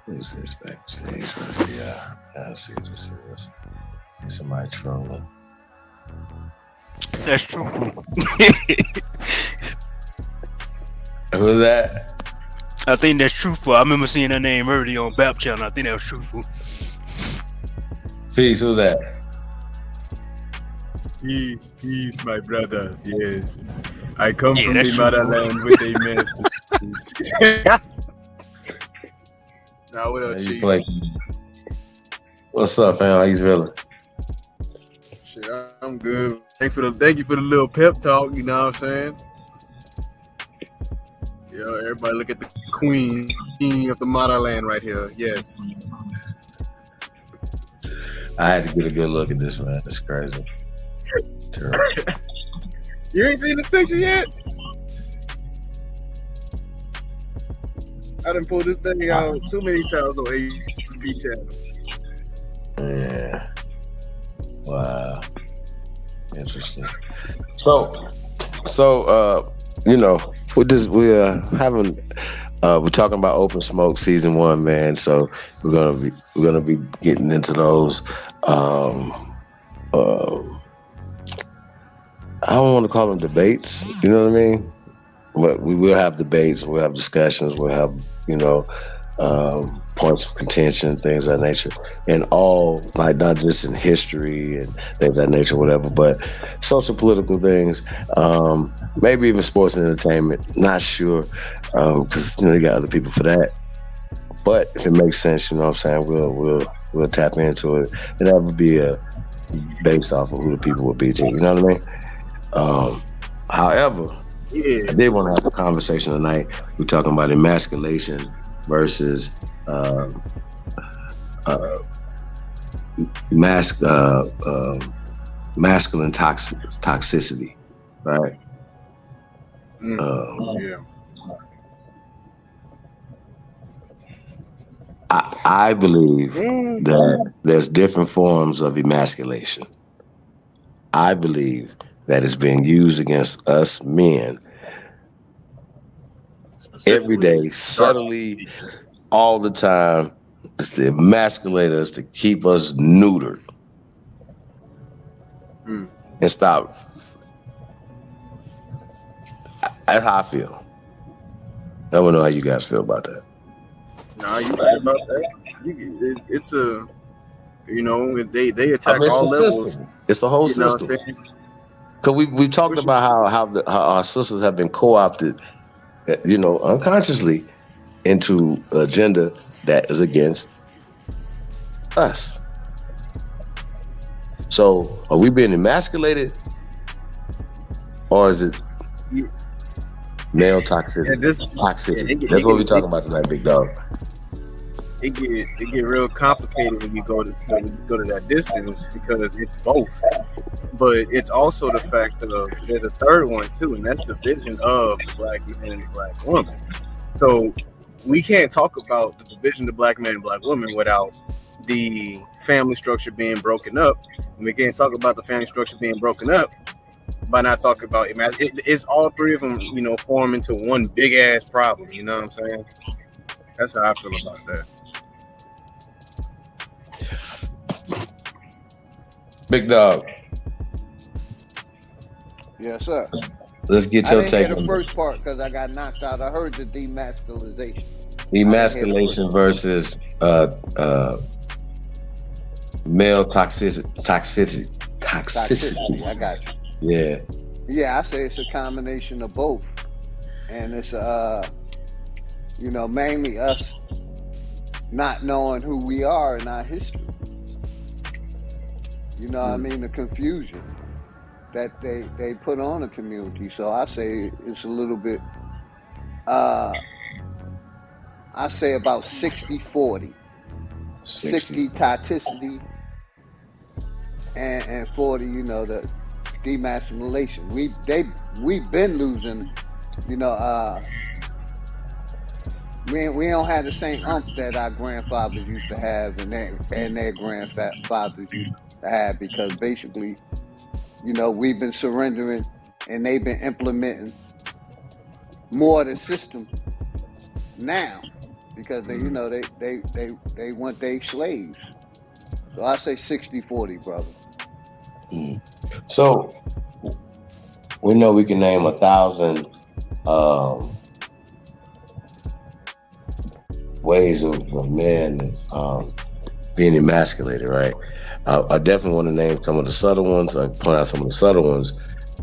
Speaker 6: Who is this backstage right here? Let's see what this is. Is somebody trolling?
Speaker 10: That's truthful.
Speaker 6: Who's that?
Speaker 10: I think that's truthful. I remember seeing that name earlier on Bap Channel. I think that was truthful.
Speaker 6: Peace, who's that?
Speaker 12: Peace, my brothers. Yes. I come from the motherland with a message. Now, what up, Chief?
Speaker 6: What's up, fam? How you feeling?
Speaker 12: Shit, I'm good. Thank you for the little pep talk, you know what I'm saying? Yeah, everybody look at the queen of the motherland right here. Yes.
Speaker 6: I had to get a good look at this, man. It's crazy. Terrible.
Speaker 12: You ain't seen this picture yet? I done pulled this thing out too many times on AP channel.
Speaker 6: Yeah. Wow. Interesting. So we're talking about Open Smoke season 1, man. So we're gonna be getting into those. I don't want to call them debates, you know what I mean? But we will have debates, we'll have discussions, we'll have, points of contention, things of that nature. And all, like, not just in history and things of that nature, whatever, but social, political things, maybe even sports and entertainment. Not sure, because, you got other people for that. But if it makes sense, you know what I'm saying, we'll tap into it. And that would be based off of who the people would be, you know what I mean? However, I did want to have a conversation tonight. We're talking about emasculation versus masculine toxicity, right?
Speaker 12: Yeah.
Speaker 6: I believe that there's different forms of emasculation. I believe that it's being used against us men every day, subtly, all the time. It's to emasculate us, to keep us neutered and stop. That's how I feel. I don't know how you guys feel about that.
Speaker 12: Nah, you right about that. It's they attack all levels.
Speaker 6: System. It's a whole system. Because we talked about how our sisters have been co-opted, unconsciously into an agenda that is against us. So are we being emasculated, or is it male toxicity? Toxicity. That's what we're talking about tonight, big dog.
Speaker 12: It get real complicated when you go to that distance, because it's both. But it's also the fact that there's a third one too, and that's the division of the black man and the black woman. So we can't talk about the division of black man and black woman without the family structure being broken up. And we can't talk about the family structure being broken up by not talking about it's all three of them, form into one big ass problem. You know what I'm saying? That's how I feel about that.
Speaker 6: Big dog.
Speaker 11: Yes, sir.
Speaker 6: Let's get your take
Speaker 11: on the
Speaker 6: first
Speaker 11: part because I got knocked out. I heard the demasculization.
Speaker 6: Emasculation versus male toxicity.
Speaker 11: I got you.
Speaker 6: Yeah.
Speaker 11: Yeah, I say it's a combination of both, and it's mainly us not knowing who we are in our history. You know what I mean? The confusion that they put on the community. So I say it's a little bit, I say about 60-40. 60 toxicity and 40, the demasculation. We've been losing, we don't have the same umph that our grandfathers used to have and their grandfathers used to have, because basically, we've been surrendering and they've been implementing more of the system now because they want their slaves. So I say 60-40, brother.
Speaker 6: So we know we can name 1,000 ways of men being emasculated, right? I definitely want to name some of the subtle ones. I point out some of the subtle ones,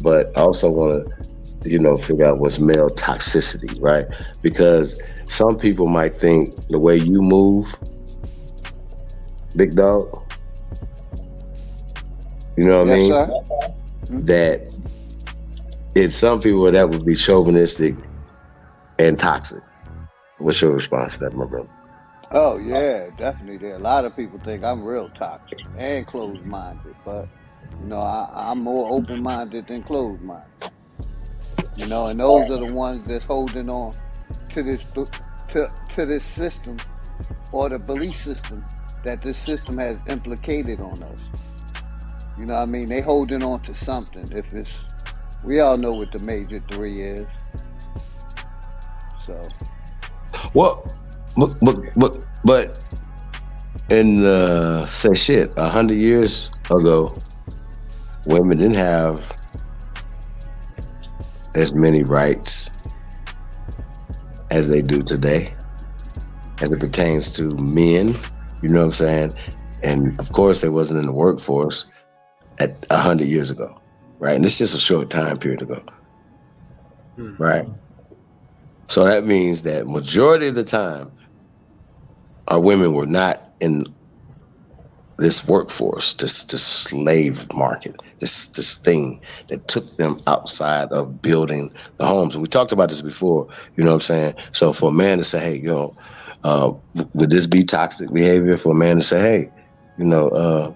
Speaker 6: but I also want to, figure out what's male toxicity, right? Because some people might think the way you move, big dog, you know what I mean?
Speaker 11: Sir.
Speaker 6: That it's some people that would be chauvinistic and toxic. What's your response to that, my brother?
Speaker 11: Oh yeah, definitely. There. A lot of people think I'm real toxic and closed-minded, but you know, I'm more open-minded than closed-minded. You know, and those are the ones that's holding on to this system or the belief system that this system has implicated on us. You know what I mean? They holding on to something. We all know what the major three is. So.
Speaker 6: Well, but in say shit, 100 years ago, women didn't have as many rights as they do today, as it pertains to men. You know what I'm saying? And of course, they wasn't in the workforce at 100 years ago, right? And it's just a short time period ago, right? So that means that majority of the time, our women were not in this workforce, this slave market, this thing that took them outside of building the homes. And we talked about this before, you know what I'm saying? So for a man to say, hey, you know, would this be toxic behavior for a man to say, hey, you know,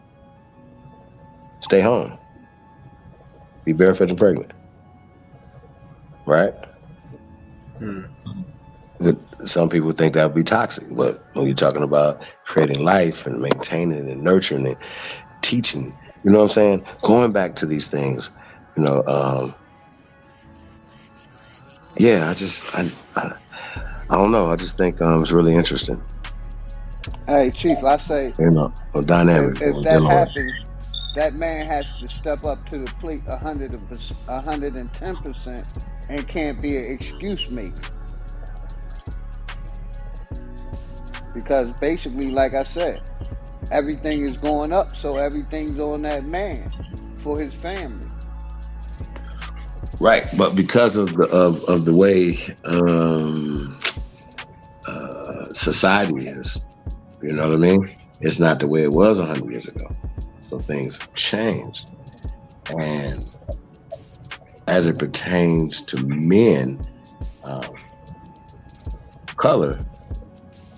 Speaker 6: stay home, be barefoot and pregnant, right? Some people think that would be toxic, but when you're talking about creating life and maintaining and nurturing and teaching, you know what I'm saying? Going back to these things, you know, yeah, I don't know. I just think it's really interesting.
Speaker 11: Hey, Chief, I say,
Speaker 6: you know, dynamic.
Speaker 11: If that happens, that man has to step up to the plate 110% and can't be an excuse maker. Because basically, like I said, everything is going up, so everything's on that man for his family.
Speaker 6: Right, but because of the way society is, you know what I mean? It's not the way it was 100 years ago. So things have changed. And as it pertains to men, color,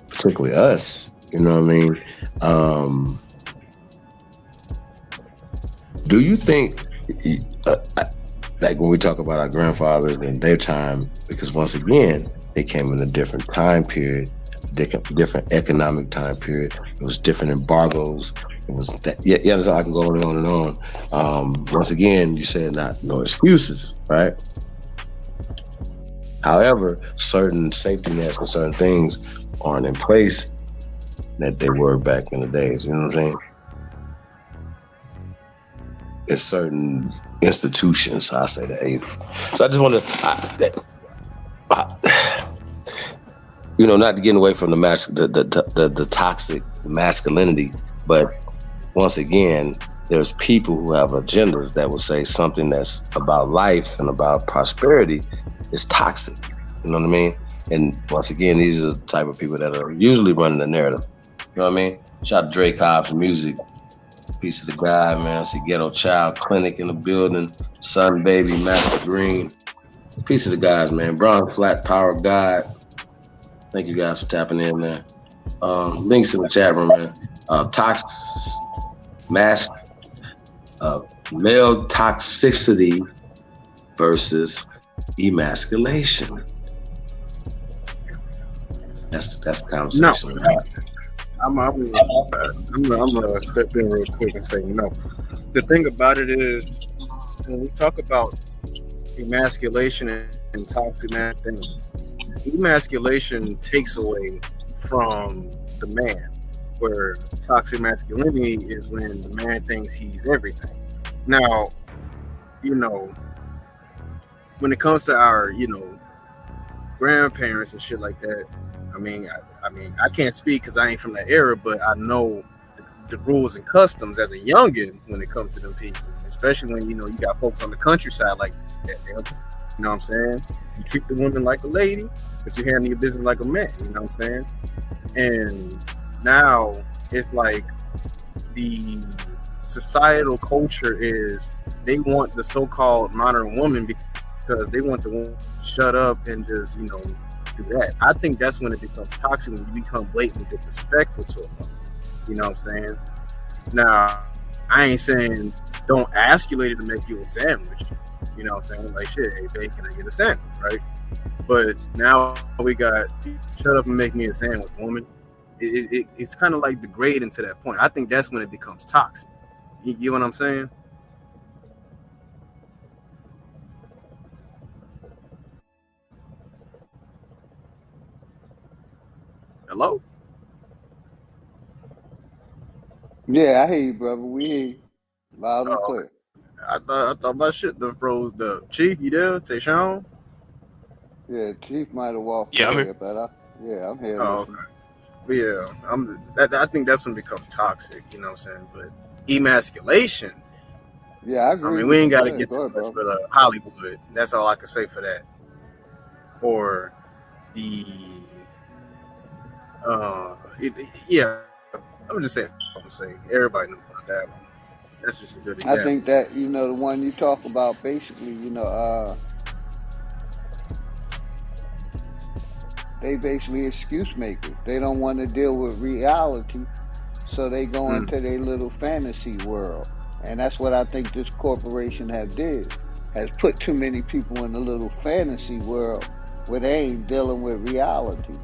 Speaker 6: particularly us, you know what I mean? Do you think, like when we talk about our grandfathers and their time, because once again, they came in a different time period, different economic time period. It was different embargoes. It was that, yeah, so I can go on and on. Once again, you said no excuses, right? However, certain safety nets and certain things aren't in place that they were back in the days. You know what I'm saying? It's certain institutions. I say that either. So I just want to, you know, not to get away from the toxic masculinity, but once again, there's people who have agendas that will say something that's about life and about prosperity is toxic. You know what I mean? And once again, these are the type of people that are usually running the narrative. You know what I mean? Shout out to Dre Cobb's music. Peace of the guy, man. I see Ghetto Child Clinic in the building. Sun Baby, Master Green. Peace of the guys, man. Brown Flat Power God. Thank you guys for tapping in, man. Links in the chat room, man. Male toxicity versus emasculation. That's the conversation.
Speaker 12: No. I'm gonna step in real quick and say, no. The thing about it is, when we talk about emasculation and toxic things, emasculation takes away from the man, where toxic masculinity is when the man thinks he's everything. Now, you know, when it comes to our, you know, grandparents and shit like that, I mean, I can't speak because I ain't from that era, but I know the rules and customs as a youngin when it comes to them people, especially when, you know, you got folks on the countryside like that. You know what I'm saying? You treat the woman like a lady, but you handle your business like a man. You know what I'm saying? And now it's like the societal culture is they want the so-called modern woman because they want the woman to shut up and just, you know, do that. I think that's when it becomes toxic, when you become blatantly disrespectful to a woman. You know what I'm saying? Now, I ain't saying don't ask your lady to make you a sandwich. You know what I'm saying? Like, shit, hey, babe, can I get a sandwich, right? But now we got, shut up and make me a sandwich, woman. It's kind of like degrading to that point. I think that's when it becomes toxic. You get what I'm saying? Hello?
Speaker 11: Yeah, I hear you, brother. We hear you loud and clear.
Speaker 12: I thought my shit done froze up. Chief, you there? Tayshawn?
Speaker 11: Yeah, Chief might have walked
Speaker 10: Yeah,
Speaker 11: away, but I'm here.
Speaker 12: Okay. But yeah, I think that's when it becomes toxic, you know what I'm saying? But emasculation,
Speaker 11: yeah, I agree.
Speaker 12: I mean, we ain't got to get too much for Hollywood. That's all I can say for that. Or the, I'm just saying, everybody knows about that one. That's just a good example.
Speaker 11: I think that, the one you talk about, basically, they basically excuse makers. They don't want to deal with reality, so they go into their little fantasy world. And that's what I think this corporation has put too many people in the little fantasy world where they ain't dealing with reality.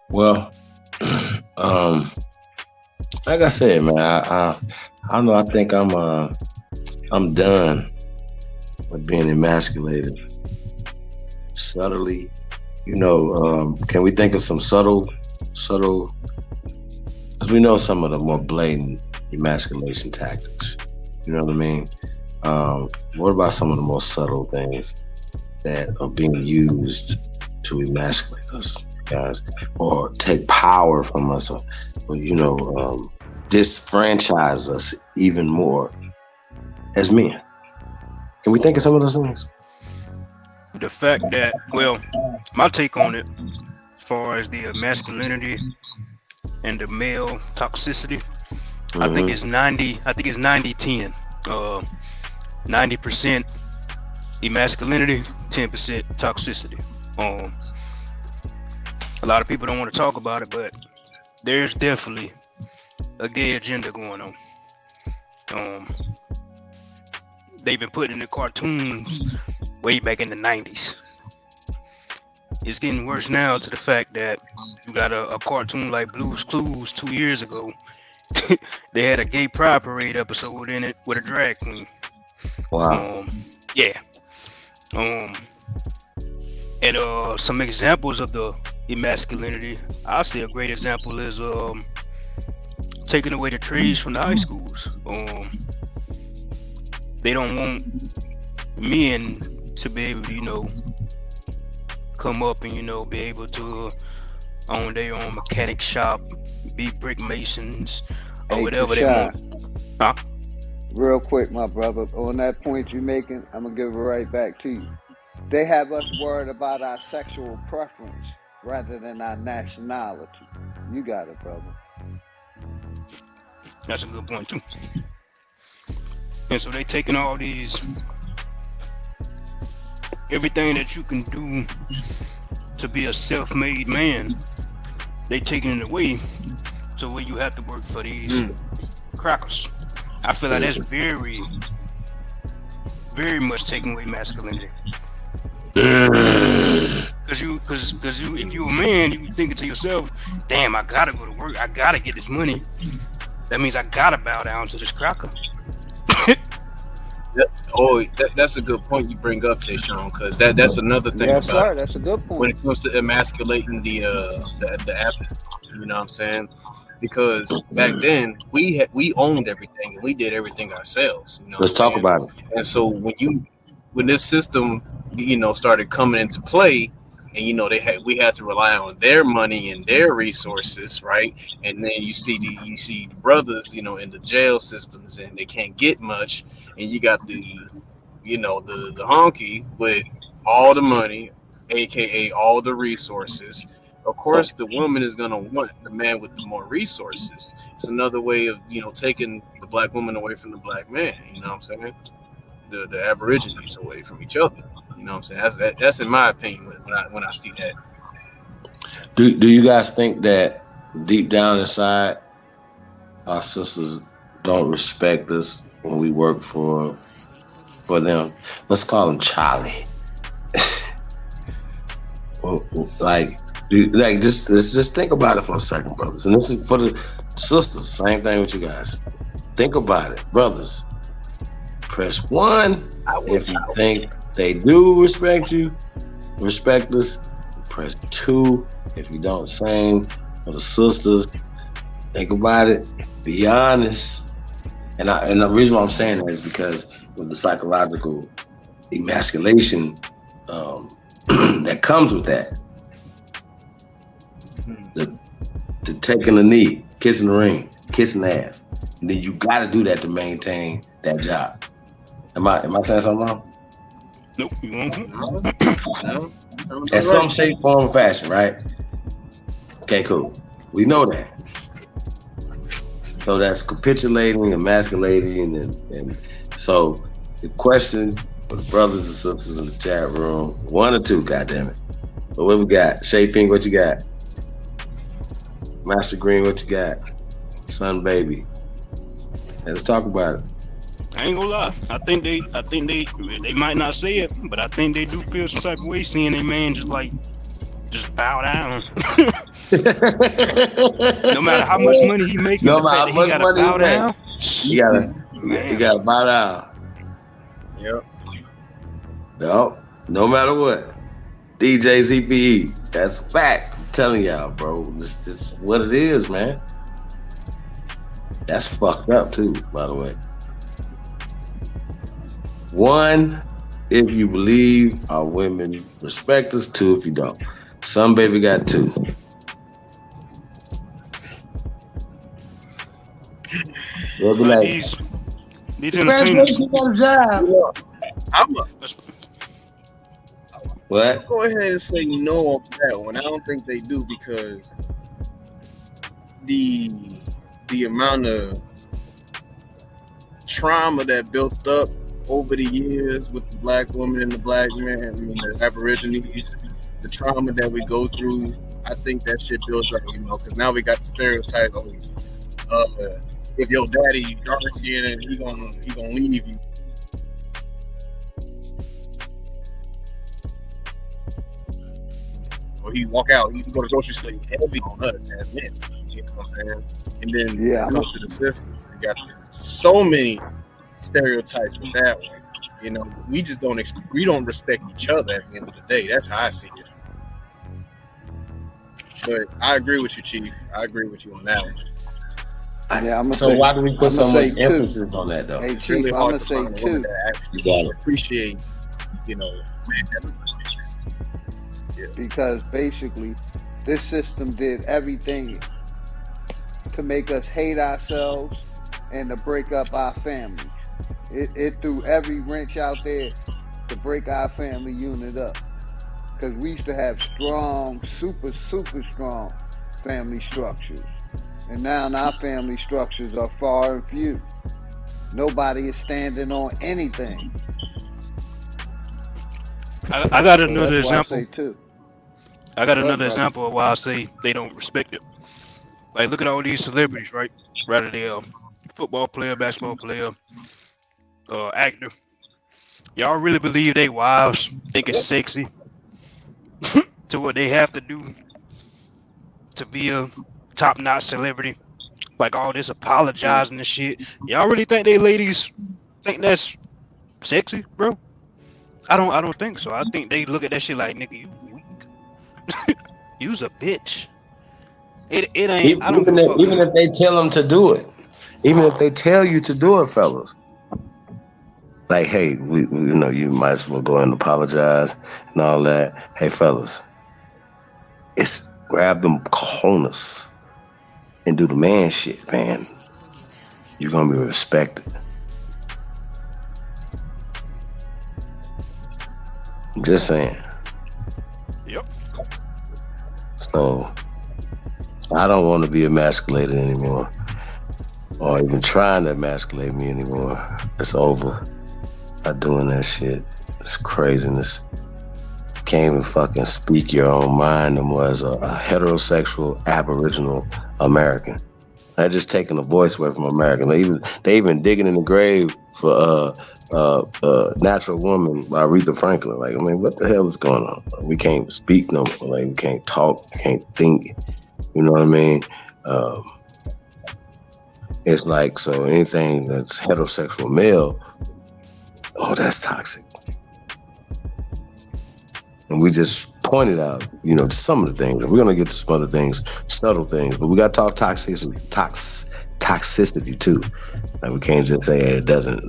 Speaker 6: Well, like I said, man, I don't know. I think I'm done with being emasculated subtly. Can we think of some subtle? Because we know some of the more blatant emasculation tactics. You know what I mean? What about some of the more subtle things that are being used to emasculate us, guys, or take power from us, or disfranchise us even more as men? Can we think of some of those things?
Speaker 10: The fact that, well, my take on it, as far as the masculinity and the male toxicity, I think it's 90-10. 90% emasculinity, 10% toxicity. A lot of people don't want to talk about it, but there's definitely a gay agenda going on. They've been putting in the cartoons way back in the 90s. It's getting worse now to the fact that you got a cartoon like Blue's Clues 2 years ago. They had a gay pride parade episode in it with a drag queen.
Speaker 6: Wow.
Speaker 10: And some examples of the emasculinity, I say a great example is taking away the trades from the high schools. They don't want men to be able to, come up and, be able to own their own mechanic shop, be brick masons, or whatever they want. Huh?
Speaker 11: Real quick, my brother, on that point you're making, I'm going to give it right back to you. They have us worried about our sexual preference rather than our nationality. You got it, brother.
Speaker 10: That's a good point, too. And so they taking all these, everything that you can do to be a self-made man, they taking it away to where you have to work for these crackers. I feel like that's very, very much taking away masculinity. Cause you, if you're a man, you thinking to yourself, damn, I gotta go to work, I gotta get this money. That means I gotta bow down to this cracker.
Speaker 12: That's a good point you bring up, Tayshawn, because that's another thing about
Speaker 11: that's a good point.
Speaker 12: When it comes to emasculating the athlete, you know what I'm saying? Because back then we owned everything and we did everything ourselves.
Speaker 6: Let's talk about it.
Speaker 12: And so when this system, started coming into play, and we had to rely on their money and their resources, right? And then you see the brothers, in the jail systems, and they can't get much, and you got the honky with all the money, aka all the resources. Of course, the woman is gonna want the man with the more resources. It's another way of taking the black woman away from the black man. You know what I'm saying? The Aborigines away from each other. You know what I'm saying? That's in my opinion when I see that.
Speaker 6: Do you guys think that deep down inside, our sisters don't respect us when we work for them? Let's call them Charlie. Just think about it for a second, brothers. And this is for the sisters. Same thing with you guys. Think about it, brothers. Press 1 if you think they do respect us. Press 2 if you don't. Same for the sisters. Think about it. Be honest. And the reason why I'm saying that is because with the psychological emasculation that comes with that, the taking the knee, kissing the ring, kissing the ass, and then you got to do that to maintain that job. Am I saying something wrong?
Speaker 10: Nope.
Speaker 6: In some shape, form, or fashion, right? Okay, cool. We know that. So that's capitulating, emasculating, and so the question for the brothers and sisters in the chat room, 1 or 2, goddammit. But what we got? Shay Pink, what you got? Master Green, what you got? Son Baby. Let's talk about it.
Speaker 10: I ain't gonna lie. I think they might not say it, but I think they do feel some type of way seeing a man just bow down. No matter how much money he makes,
Speaker 6: no matter how much money
Speaker 10: bow down.
Speaker 6: You gotta bow down.
Speaker 12: Yep.
Speaker 6: No matter what. DJ ZPE, that's a fact. I'm telling y'all, bro. This is what it is, man. That's fucked up too, by the way. 1, if you believe our women respect us. 2, if you don't. Some baby got 2. They'll be like,
Speaker 10: these entertainers.
Speaker 6: What?
Speaker 12: Go ahead and say no on that one. I don't think they do, because the amount of trauma that built up over the years with the black woman and the black man, the Aborigines, the trauma that we go through, I think that shit builds up, because now we got the stereotype of if your daddy dark skin and he gonna leave you. Or he walk out, he can go to grocery store, heavy on us as men. You know what I'm saying? And then when it comes to the sisters, we got so many stereotypes with that one. We just don't respect each other at the end of the day. That's how I see it. But I agree with you, Chief. I agree with you on that one.
Speaker 6: Why do we put so much emphasis on that, though?
Speaker 11: Hey,
Speaker 12: It's
Speaker 11: Chief,
Speaker 12: really
Speaker 11: I'm
Speaker 12: hard
Speaker 11: gonna
Speaker 12: to
Speaker 11: say
Speaker 12: find a woman
Speaker 11: too.
Speaker 12: that actually appreciates,
Speaker 11: Because basically, this system did everything to make us hate ourselves and to break up our families. It threw every wrench out there to break our family unit up. Because we used to have strong, super strong family structures. And now our family structures are far and few. Nobody is standing on anything.
Speaker 10: I got another example. I got another
Speaker 11: brother.
Speaker 10: example of why I say they don't respect it. Like, look at all these celebrities, right? Rather they football player, basketball player, actor. Y'all really believe they wives think it's sexy to what they have to do to be a top-notch celebrity? Like all this apologizing and shit. Y'all really think they ladies think that's sexy, bro? I don't think so. I think they look at that shit like, nigga, you weak. You's a bitch. It ain't.
Speaker 6: Even if they tell them to do it, even if they tell you to do it, fellas. Like, hey, you might as well go and apologize and all that. Hey, fellas, It's grab them cojones and do the man shit, man. You're gonna be respected. I'm just saying.
Speaker 10: Yep.
Speaker 6: So I don't want to be emasculated anymore, or even trying to emasculate me anymore. It's over. Not doing that shit. It's craziness. Can't even fucking speak your own mind no more as a heterosexual Aboriginal American. They're just taking the voice away from America. They even digging in the grave for Natural Woman by Aretha Franklin. Like, I mean, what the hell is going on? We can't speak no more. Like, we can't talk, can't think. You know what I mean? It's like, so anything that's heterosexual male, oh, that's toxic. And we just pointed out, you know, some of the things. We're gonna get to some other things, subtle things, but we gotta talk toxicity too. Like, we can't just say, hey, it doesn't.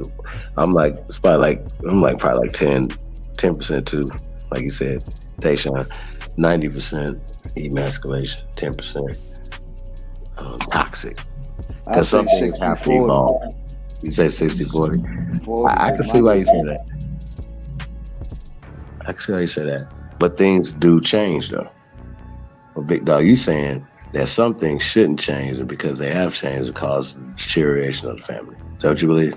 Speaker 6: I'm probably like 10% too. Like you said, Tayshaun, 90% emasculation, 10% toxic. Because some things have to evolve. You say 60-40. I can see why you say that. I can see how you say that. But things do change, though. Well, Big Dog, you saying that some things shouldn't change, and because they have changed, it causes deterioration of the family. Is that what you believe?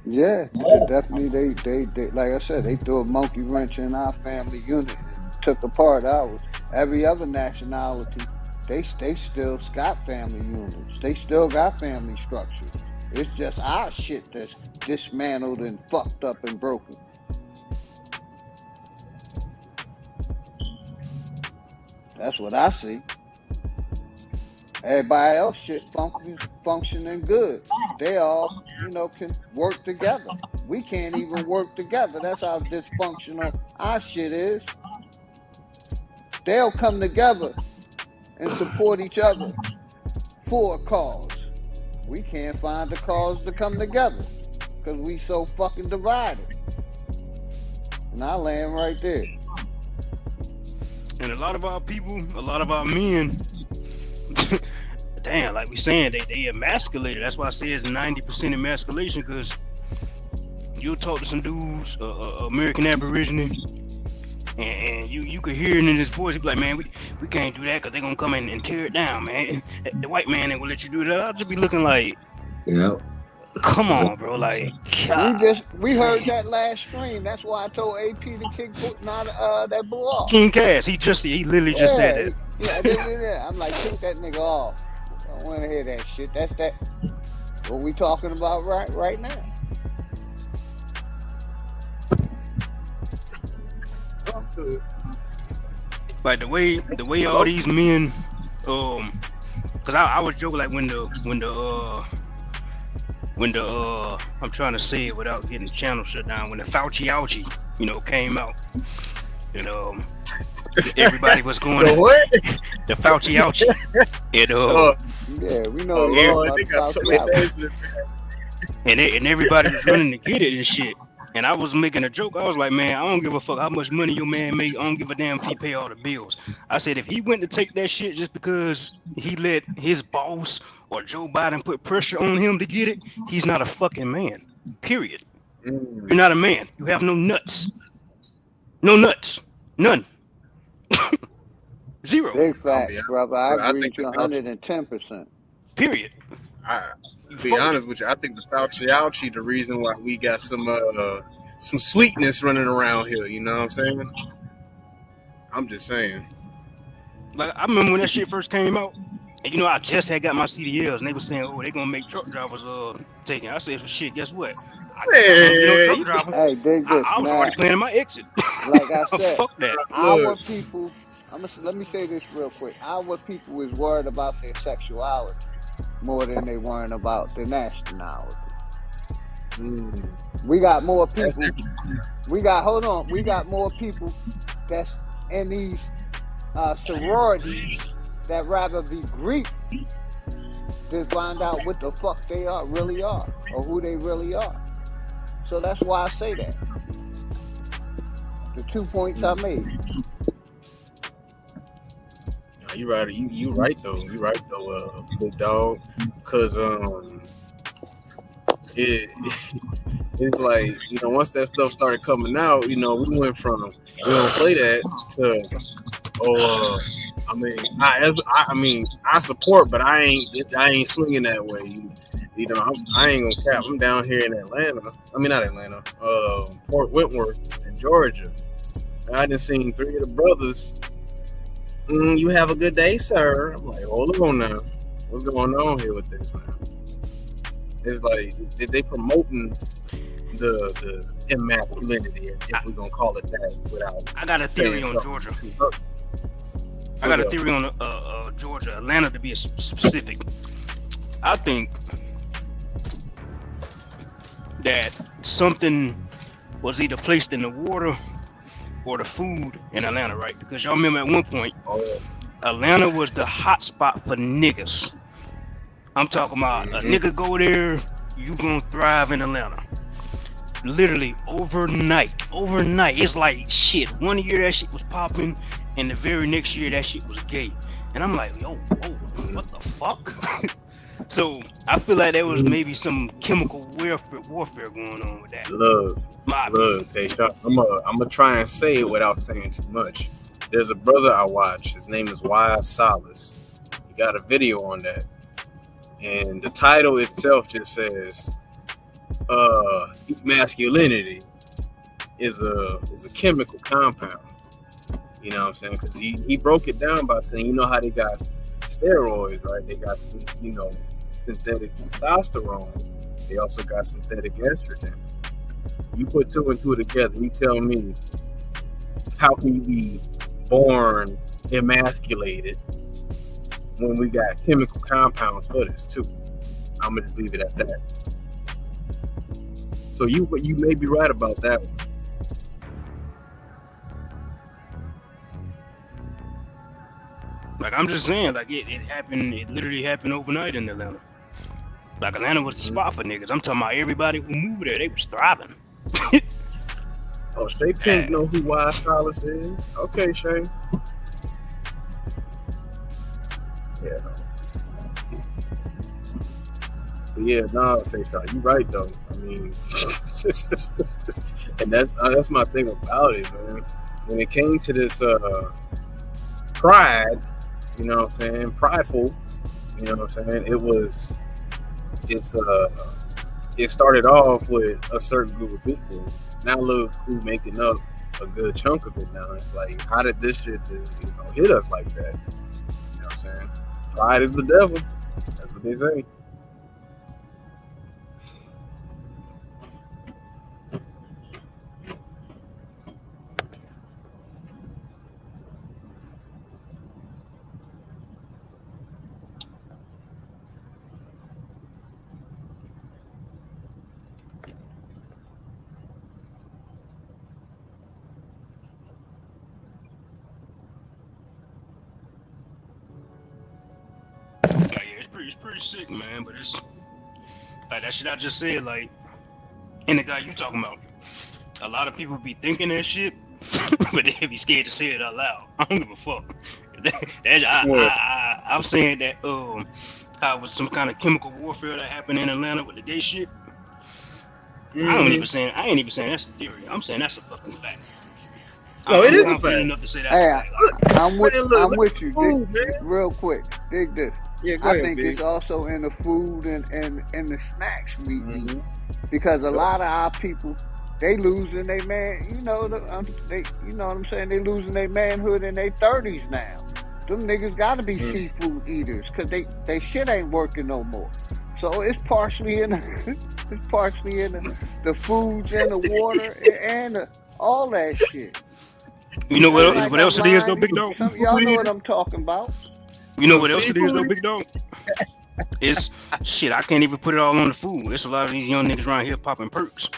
Speaker 11: Yeah, definitely. They like I said, they threw a monkey wrench in our family unit and took apart ours. Every other nationality, they still got family units. They still got family structures. It's just our shit that's dismantled and fucked up and broken. That's what I see. Everybody else shit functioning good. They all, can work together. We can't even work together. That's how dysfunctional our shit is. They'll come together and support each other for a cause. We can't find a cause to come together because we so fucking divided. And I land right there.
Speaker 10: And a lot of our people, a lot of our men, damn, like we saying, they emasculated. That's why I say it's 90% emasculation, because you'll talk to some dudes, American Aborigine, and you could hear it in his voice. He'd be like, man, we can't do that because they're going to come in and tear it down, man. The white man ain't going to let you do that. I'll just be looking like,
Speaker 6: yeah.
Speaker 10: Come on, bro. Like,
Speaker 11: we heard that last stream. That's why I told AP to kick that bull off.
Speaker 10: King Cass, he literally just said
Speaker 11: that. Yeah. I'm like, kick that nigga off. I don't want to hear that shit. That's what we talking about right now.
Speaker 10: Like the way all these men, because I was joking, like when the I'm trying to say it without getting the channel shut down, when the Fauci ouchie, came out, everybody was going the Fauci ouchie,
Speaker 11: yeah, we know.
Speaker 10: And everybody was running to get it and shit. And I was making a joke. I was like, man, I don't give a fuck how much money your man make. I don't give a damn if he pay all the bills. I said, if he went to take that shit just because he let his boss or Joe Biden put pressure on him to get it, he's not a fucking man. Period. You're not a man. You have no nuts. No nuts. None. Zero.
Speaker 11: Big fact, brother. I agree with you 110%.
Speaker 10: Period.
Speaker 12: To be honest with you, I think the Fauci the reason why we got some sweetness running around here. You know what I'm saying? I'm just saying.
Speaker 10: Like, I remember when that shit first came out, and I just had got my CDLs, and they were saying, "Oh, they gonna make truck drivers take it." I said, "Shit, guess what? Truck driver.
Speaker 11: Hey, dig this.
Speaker 10: I was already planning my exit."
Speaker 11: Like I said,
Speaker 10: fuck that.
Speaker 11: Our people. Let me say this real quick. Our people is worried about their sexuality more than they worrying about their nationality. We got more people. We got more people that's in these sororities that rather be Greek than find out what the fuck they really are, or who they really are. So that's why I say that. The 2 points I made.
Speaker 12: You right. You right though. You right though, big dog. Cause it's like, you know, once that stuff started coming out, you know, we went from we don't play that to I support, but I ain't swinging that way. You know, I ain't gonna cap. I'm down here in Atlanta. I mean, not Atlanta. Port Wentworth in Georgia. I done seen 3 of the brothers. You have a good day, sir. I'm like, hold on now. What's going on here with this, man? It's like, did they promoting the emasculinity, if we're gonna call it that, without?
Speaker 10: I got a theory on Georgia. I got a theory on Georgia, Atlanta to be specific. I think that something was either placed in the water or the food in Atlanta, right? Because y'all remember at one point, Atlanta was the hot spot for niggas. I'm talking about a nigga go there, you gonna thrive in Atlanta. Literally overnight. It's like shit. One year that shit was popping, and the very next year that shit was gay. And I'm like, yo, what the fuck? So I feel like there was maybe some chemical warfare going on with that.
Speaker 12: Look, I'm gonna try and say it without saying too much. There's a brother I watch. His name is Wise Solace. He got a video on that, and the title itself just says, "Masculinity is a chemical compound." You know what I'm saying? Because he broke it down by saying, you know how they got steroids, right? They got, you know, synthetic testosterone. They also got synthetic estrogen. You put 2 and 2 together, you tell me, how can you be born emasculated when we got chemical compounds for this too? I'm gonna just leave it at that. So you may be right about that one.
Speaker 10: Like, I'm just saying, like, it happened, it literally happened overnight in Atlanta. Like, Atlanta was the spot for niggas. I'm talking about everybody who moved there, they was thriving.
Speaker 12: Oh, Shay Pink know who Wise Solace is? Okay, Shay. Yeah. But yeah, no, Shay, you right though. I mean, and that's my thing about it, man. When it came to this pride, you know what I'm saying, prideful, you know what I'm saying, it started off with a certain group of people. Now look who's making up a good chunk of it now. It's like, how did this shit just, you know, hit us like that? You know what I'm saying? Pride is the devil. That's what they say.
Speaker 10: It's pretty sick, man. But it's like that shit I just said, like, and the guy you talking about, a lot of people be thinking that shit, but they be scared to say it out loud. I don't give a fuck. I'm saying that how it was some kind of chemical warfare that happened in Atlanta with the gay shit. I ain't even saying that's a theory. I'm saying that's a fucking fact.
Speaker 12: No, it is a fact.
Speaker 10: Enough to say that.
Speaker 11: Hey, I'm with you. Real quick, dig this.
Speaker 12: Yeah,
Speaker 11: I think it's also in the food and the snacks we eat, because a lot of our people, they losing their man. You know, you know what I'm saying? They losing their manhood in their 30s now. Them niggas got to be seafood eaters, because they shit ain't working no more. So it's partially in the foods and the water and all that shit.
Speaker 10: You know what else it is though, big dog?
Speaker 11: Y'all know what I'm talking about.
Speaker 10: You know what else it is though, big dog? It's shit, I can't even put it all on the food. There's a lot of these young niggas around here popping perks.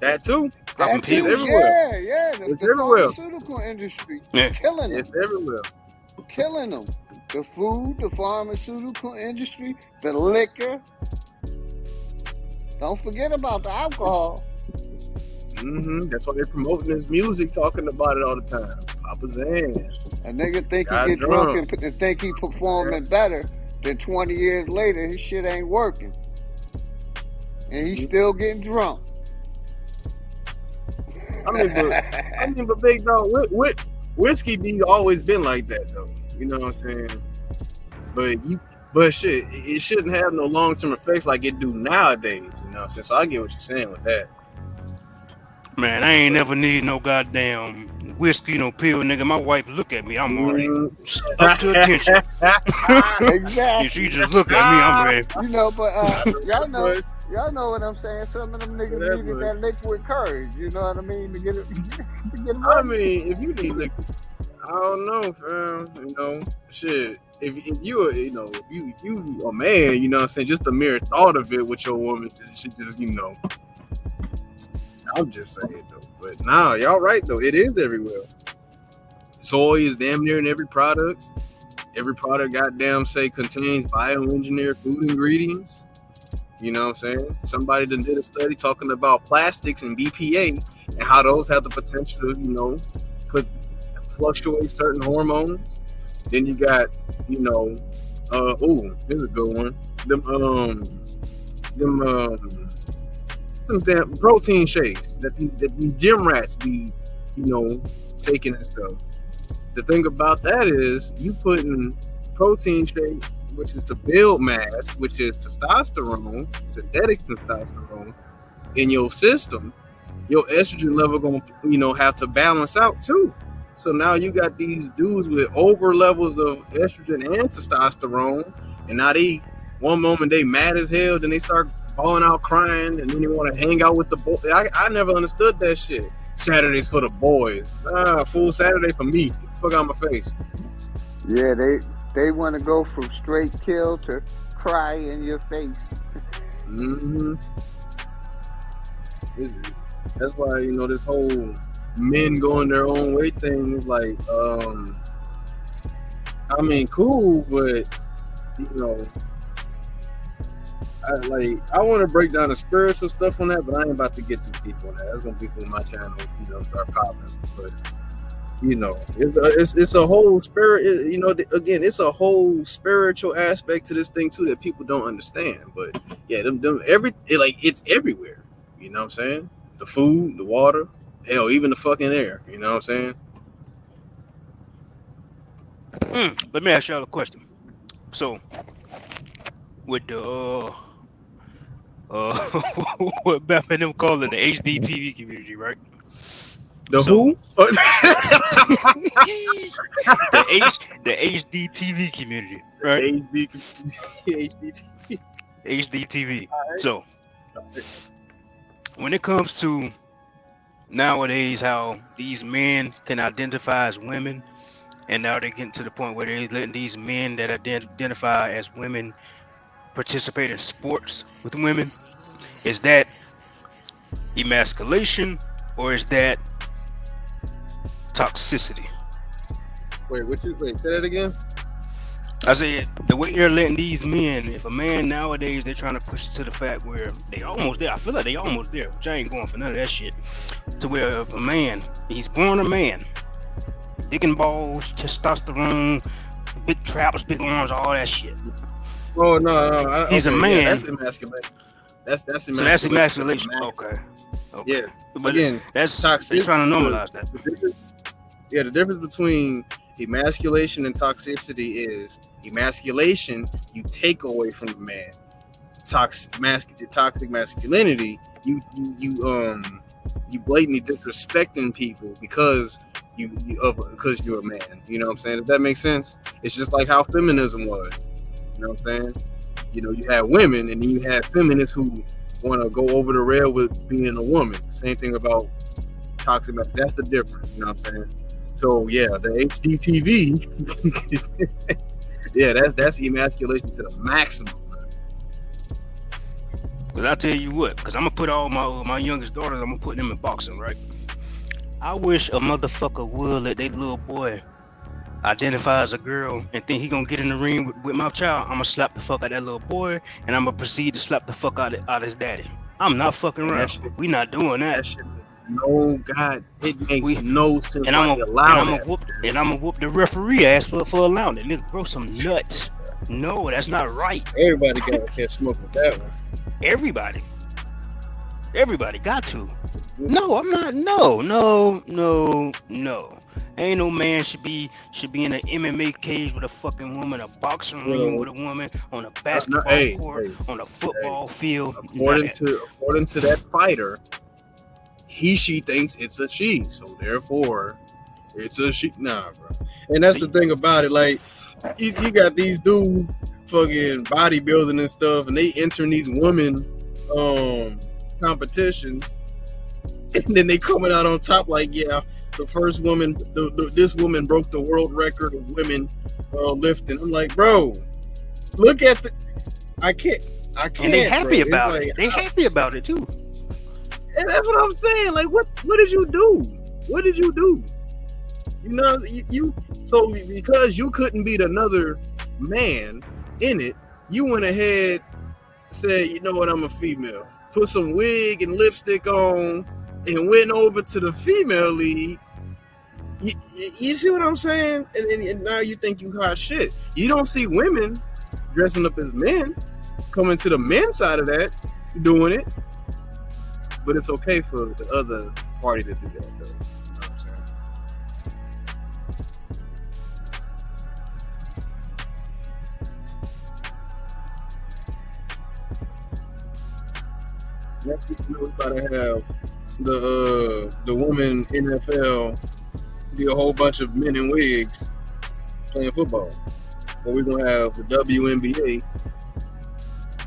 Speaker 12: That too.
Speaker 10: Popping pills.
Speaker 11: Everywhere. Yeah. The
Speaker 12: everywhere.
Speaker 11: Pharmaceutical industry.
Speaker 10: Yeah.
Speaker 11: Killing them.
Speaker 12: It's everywhere.
Speaker 11: Killing them. The food, the pharmaceutical industry, the liquor. Don't forget about the alcohol.
Speaker 12: That's why they're promoting this music, talking about it all the time. Papa Zan.
Speaker 11: A nigga think
Speaker 12: Got
Speaker 11: he get
Speaker 12: drunk.
Speaker 11: drunk and think he performing better. Then 20 years later, his shit ain't working, and he's still getting drunk.
Speaker 12: I mean, but big dog, whiskey be always been like that though. You know what I'm saying? But shit, it shouldn't have no long term effects like it do nowadays. You know, so I get what you're saying with that.
Speaker 10: Man, I ain't never need no goddamn whiskey, no pill, nigga. My wife look at me, I'm already up to attention.
Speaker 11: Exactly.
Speaker 10: She just look at me, I'm ready.
Speaker 11: You know, but y'all know what I'm saying. Some of them niggas needed that liquid courage. You know what I mean? To get it.
Speaker 12: I mean, if you need liquid, I don't know, fam. You know, shit. If you are, you know, if you a man, you know what I'm saying, just the mere thought of it with your woman should just, you know. I'm just saying though. But nah, y'all right though. It is everywhere. Soy is damn near in every product. Every product goddamn say contains bioengineered food ingredients. You know what I'm saying? Somebody done did a study talking about plastics and BPA and how those have the potential to, you know, fluctuate certain hormones. Then you got, you know, here's a good one. Them damn protein shakes that these gym rats be, you know, taking and stuff. The thing about that is you putting protein shake, which is to build mass, which is testosterone, synthetic testosterone, in your system, your estrogen level gonna, you know, have to balance out too. So now you got these dudes with over levels of estrogen and testosterone, and now one moment they mad as hell, then they start balling out crying, and then they want to hang out with the boys. I never understood that shit. Saturdays for the boys. Full Saturday for me. Fuck out my face.
Speaker 11: Yeah, they want to go from straight kill to cry in your face.
Speaker 12: Mm-hmm. That's why, you know, this whole men going their own way thing is like, I mean, cool, but, you know, I want to break down the spiritual stuff on that, but I ain't about to get too deep on that. That's gonna be for my channel, you know, start popping. But you know, it's a whole spirit. You know, again, it's a whole spiritual aspect to this thing too that people don't understand. But yeah, it's everywhere. You know what I'm saying? The food, the water, hell, even the fucking air. You know what I'm saying?
Speaker 10: Let me ask y'all a question. So, with the what Beth and them call it, the HDTV community, right?
Speaker 12: The who?
Speaker 10: the HDTV community, right? HDTV. Right. So, when it comes to nowadays, how these men can identify as women, and now they're getting to the point where they're letting these men that identify as women participate in sports with women, is that emasculation or is that toxicity?
Speaker 12: Wait, say that again?
Speaker 10: I said the way they're letting these men, if a man nowadays they're trying to push to the fact where they almost there. I feel like they almost there, which I ain't going for none of that shit. To where if a man, he's born a man, dick and balls, testosterone, big traps, big arms, all that shit.
Speaker 12: Oh no,
Speaker 10: he's a man.
Speaker 12: Yeah, that's emasculation. That's emasculation.
Speaker 10: So that's emasculation. Okay.
Speaker 12: Yes.
Speaker 10: But
Speaker 12: again,
Speaker 10: that's
Speaker 12: toxic.
Speaker 10: They're trying to normalize that.
Speaker 12: The difference between emasculation and toxicity is emasculation, you take away from the man. Toxic masculinity, you blatantly disrespecting people because you're a man. You know what I'm saying? Does that make sense? It's just like how feminism was. You know what I'm saying? You know, you have women and then you have feminists who want to go over the rail with being a woman. Same thing about toxic. That's the difference. You know what I'm saying? So yeah, the HDTV, yeah, that's emasculation to the maximum.
Speaker 10: Cause I tell you what, cause I'm gonna put all my youngest daughters, I'm gonna put them in boxing, right? I wish a motherfucker would let their little boy identify as a girl and think he gonna get in the ring with my child. I'm gonna slap the fuck out that little boy, and I'm gonna proceed to slap the fuck out his daddy. I'm not fucking around. We not doing that.
Speaker 12: no God. It makes no sense.
Speaker 10: And I'm
Speaker 12: gonna
Speaker 10: whoop the referee ass for allowing it. Nigga, bro, some nuts. No, that's not right.
Speaker 12: Everybody got to catch smoke with that one.
Speaker 10: Everybody got to. No, I'm not. No. Ain't no man should be in an MMA cage with a fucking woman, a boxing ring with a woman, on a basketball court, on a football field.
Speaker 12: According to that fighter, she thinks it's a she, so therefore it's a she. Nah, bro. And that's the thing about it. Like, you got these dudes fucking bodybuilding and stuff, and they entering these women competitions, and then they coming out on top like, yeah, the first woman, this woman broke the world record of women lifting. I'm like, bro, look at I can't.
Speaker 10: And they happy about it. They happy about it too.
Speaker 12: And that's what I'm saying. Like, what did you do? What did you do? You know, so because you couldn't beat another man in it, you went ahead, said, you know what, I'm a female. Put some wig and lipstick on and went over to the female league. You see what I'm saying? And now you think you hot shit. You don't see women dressing up as men coming to the men's side of that, doing it. But it's okay for the other party to do that, though. You know what I'm saying? Next week, we about to have the women NFL be a whole bunch of men in wigs playing football. But we're gonna have the WNBA,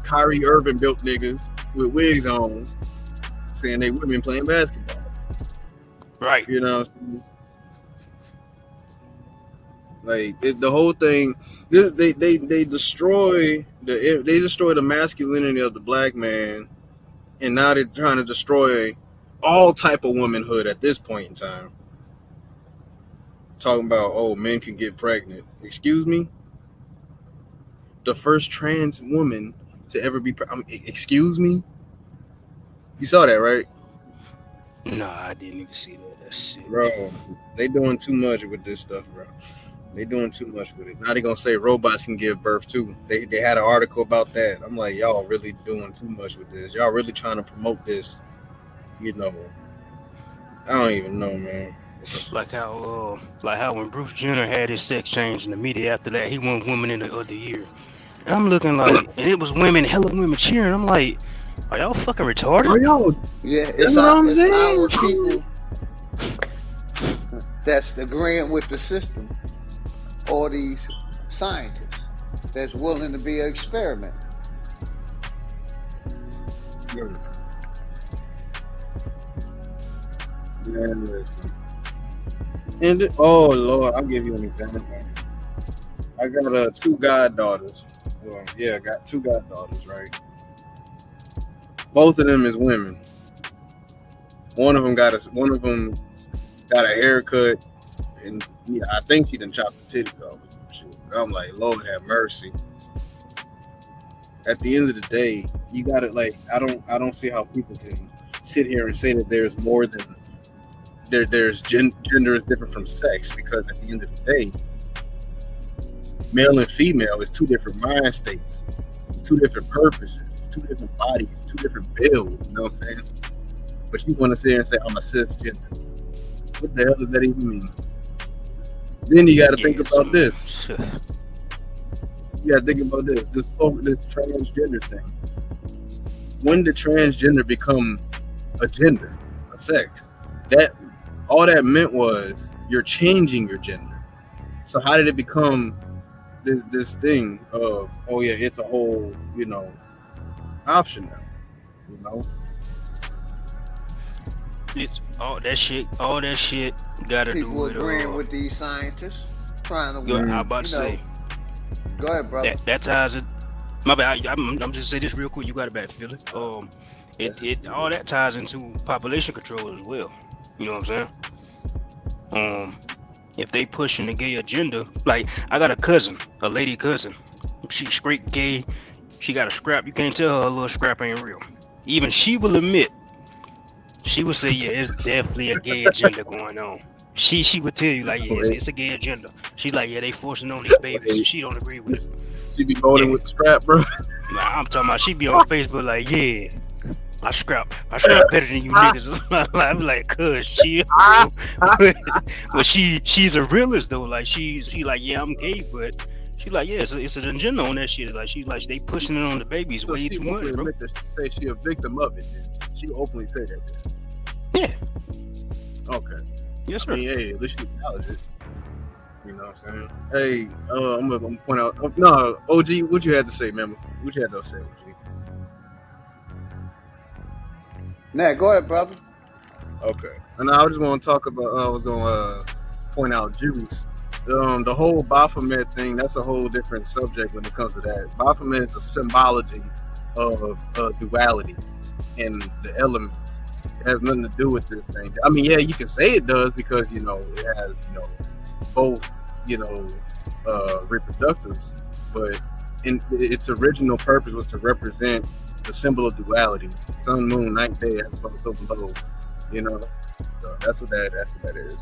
Speaker 12: Kyrie Irving built niggas with wigs on, saying they women playing basketball.
Speaker 10: Right.
Speaker 12: You know, like the whole thing. They destroy the masculinity of the black man, and now they're trying to destroy all type of womanhood at this point in time. Talking about, oh, men can get pregnant. Excuse me? The first trans woman to ever be excuse me? You saw that, right?
Speaker 10: No, I didn't even see that. That shit.
Speaker 12: Bro, they doing too much with this stuff, bro. They doing too much with it. Now they gonna say robots can give birth too. They had an article about that. I'm like, y'all really doing too much with this. Y'all really trying to promote this, you know. I don't even know, man.
Speaker 10: Like how when Bruce Jenner had his sex change in the media after that, he won Woman in the Other Year. And I'm looking like, and it was hella women cheering. I'm like, are y'all fucking retarded?
Speaker 12: Are y'all?
Speaker 11: Yeah,
Speaker 12: that's what I'm saying.
Speaker 11: Our people that's agreeing with the system, or these scientists that's willing to be an experiment.
Speaker 12: And oh Lord, I'll give you an example. I got two goddaughters. Well, yeah, I got two goddaughters, right? Both of them is women. One of them got a haircut, and yeah, I think she done chopped the titties off. I'm like, Lord have mercy. At the end of the day, you gotta I don't see how people can sit here and say that there's more than there's gender is different from sex, because at the end of the day, male and female is two different mind states, it's two different purposes, it's two different bodies, two different builds. You know what I'm saying? But you want to sit here and say I'm a cisgender. What the hell does that even mean? Then you got to think about this. You got to think about this transgender thing. When did transgender become a gender, a sex? That all that meant was you're changing your gender. So how did it become this thing of, oh yeah, it's a whole, you know, option now, you know?
Speaker 10: It's all that shit gotta do with
Speaker 11: people agreeing with these scientists trying to win.
Speaker 10: I'm about to say.
Speaker 11: Go ahead, brother.
Speaker 10: That ties it. My bad. I'm just say this real quick. You got it back, Philly. It all that ties into population control as well. You know what I'm saying? If they pushing the gay agenda, like I got a lady cousin. She's straight gay. She got a scrap. You can't tell her a little scrap ain't real. Even she will admit She would say, yeah, it's definitely a gay agenda going on. She would tell you like, yeah, it's a gay agenda. She's like, yeah, they forcing on these babies. She don't agree with it.
Speaker 12: She be voting with the strap, bro.
Speaker 10: Nah, I'm talking about she be on Facebook like, yeah, I scrap better than you niggas. I'm like, cuz she, but she's a realist though. Like she like, yeah, I'm gay, but she like, yeah, it's an agenda on that shit. Like she's like, they pushing it on the babies
Speaker 12: So
Speaker 10: way
Speaker 12: she
Speaker 10: too much, bro.
Speaker 12: say she a victim of it. She openly say that.
Speaker 10: Yeah.
Speaker 12: Okay.
Speaker 10: Yes, sir.
Speaker 12: I mean, hey, at least she acknowledge it. You know what I'm saying? Hey, I'm gonna point out. No, OG, what you had to say, man? What you had to say, OG?
Speaker 11: Nah, go ahead, brother.
Speaker 12: Okay. And I just want to talk about. I was gonna point out Juice. The whole Baphomet thing. That's a whole different subject when it comes to that. Baphomet is a symbology of duality and the elements. It has nothing to do with this thing. I mean, yeah, you can say it does because it has both reproductives, but in its original purpose was to represent the symbol of duality: sun, moon, night, day, as above, so below. So that's what that is.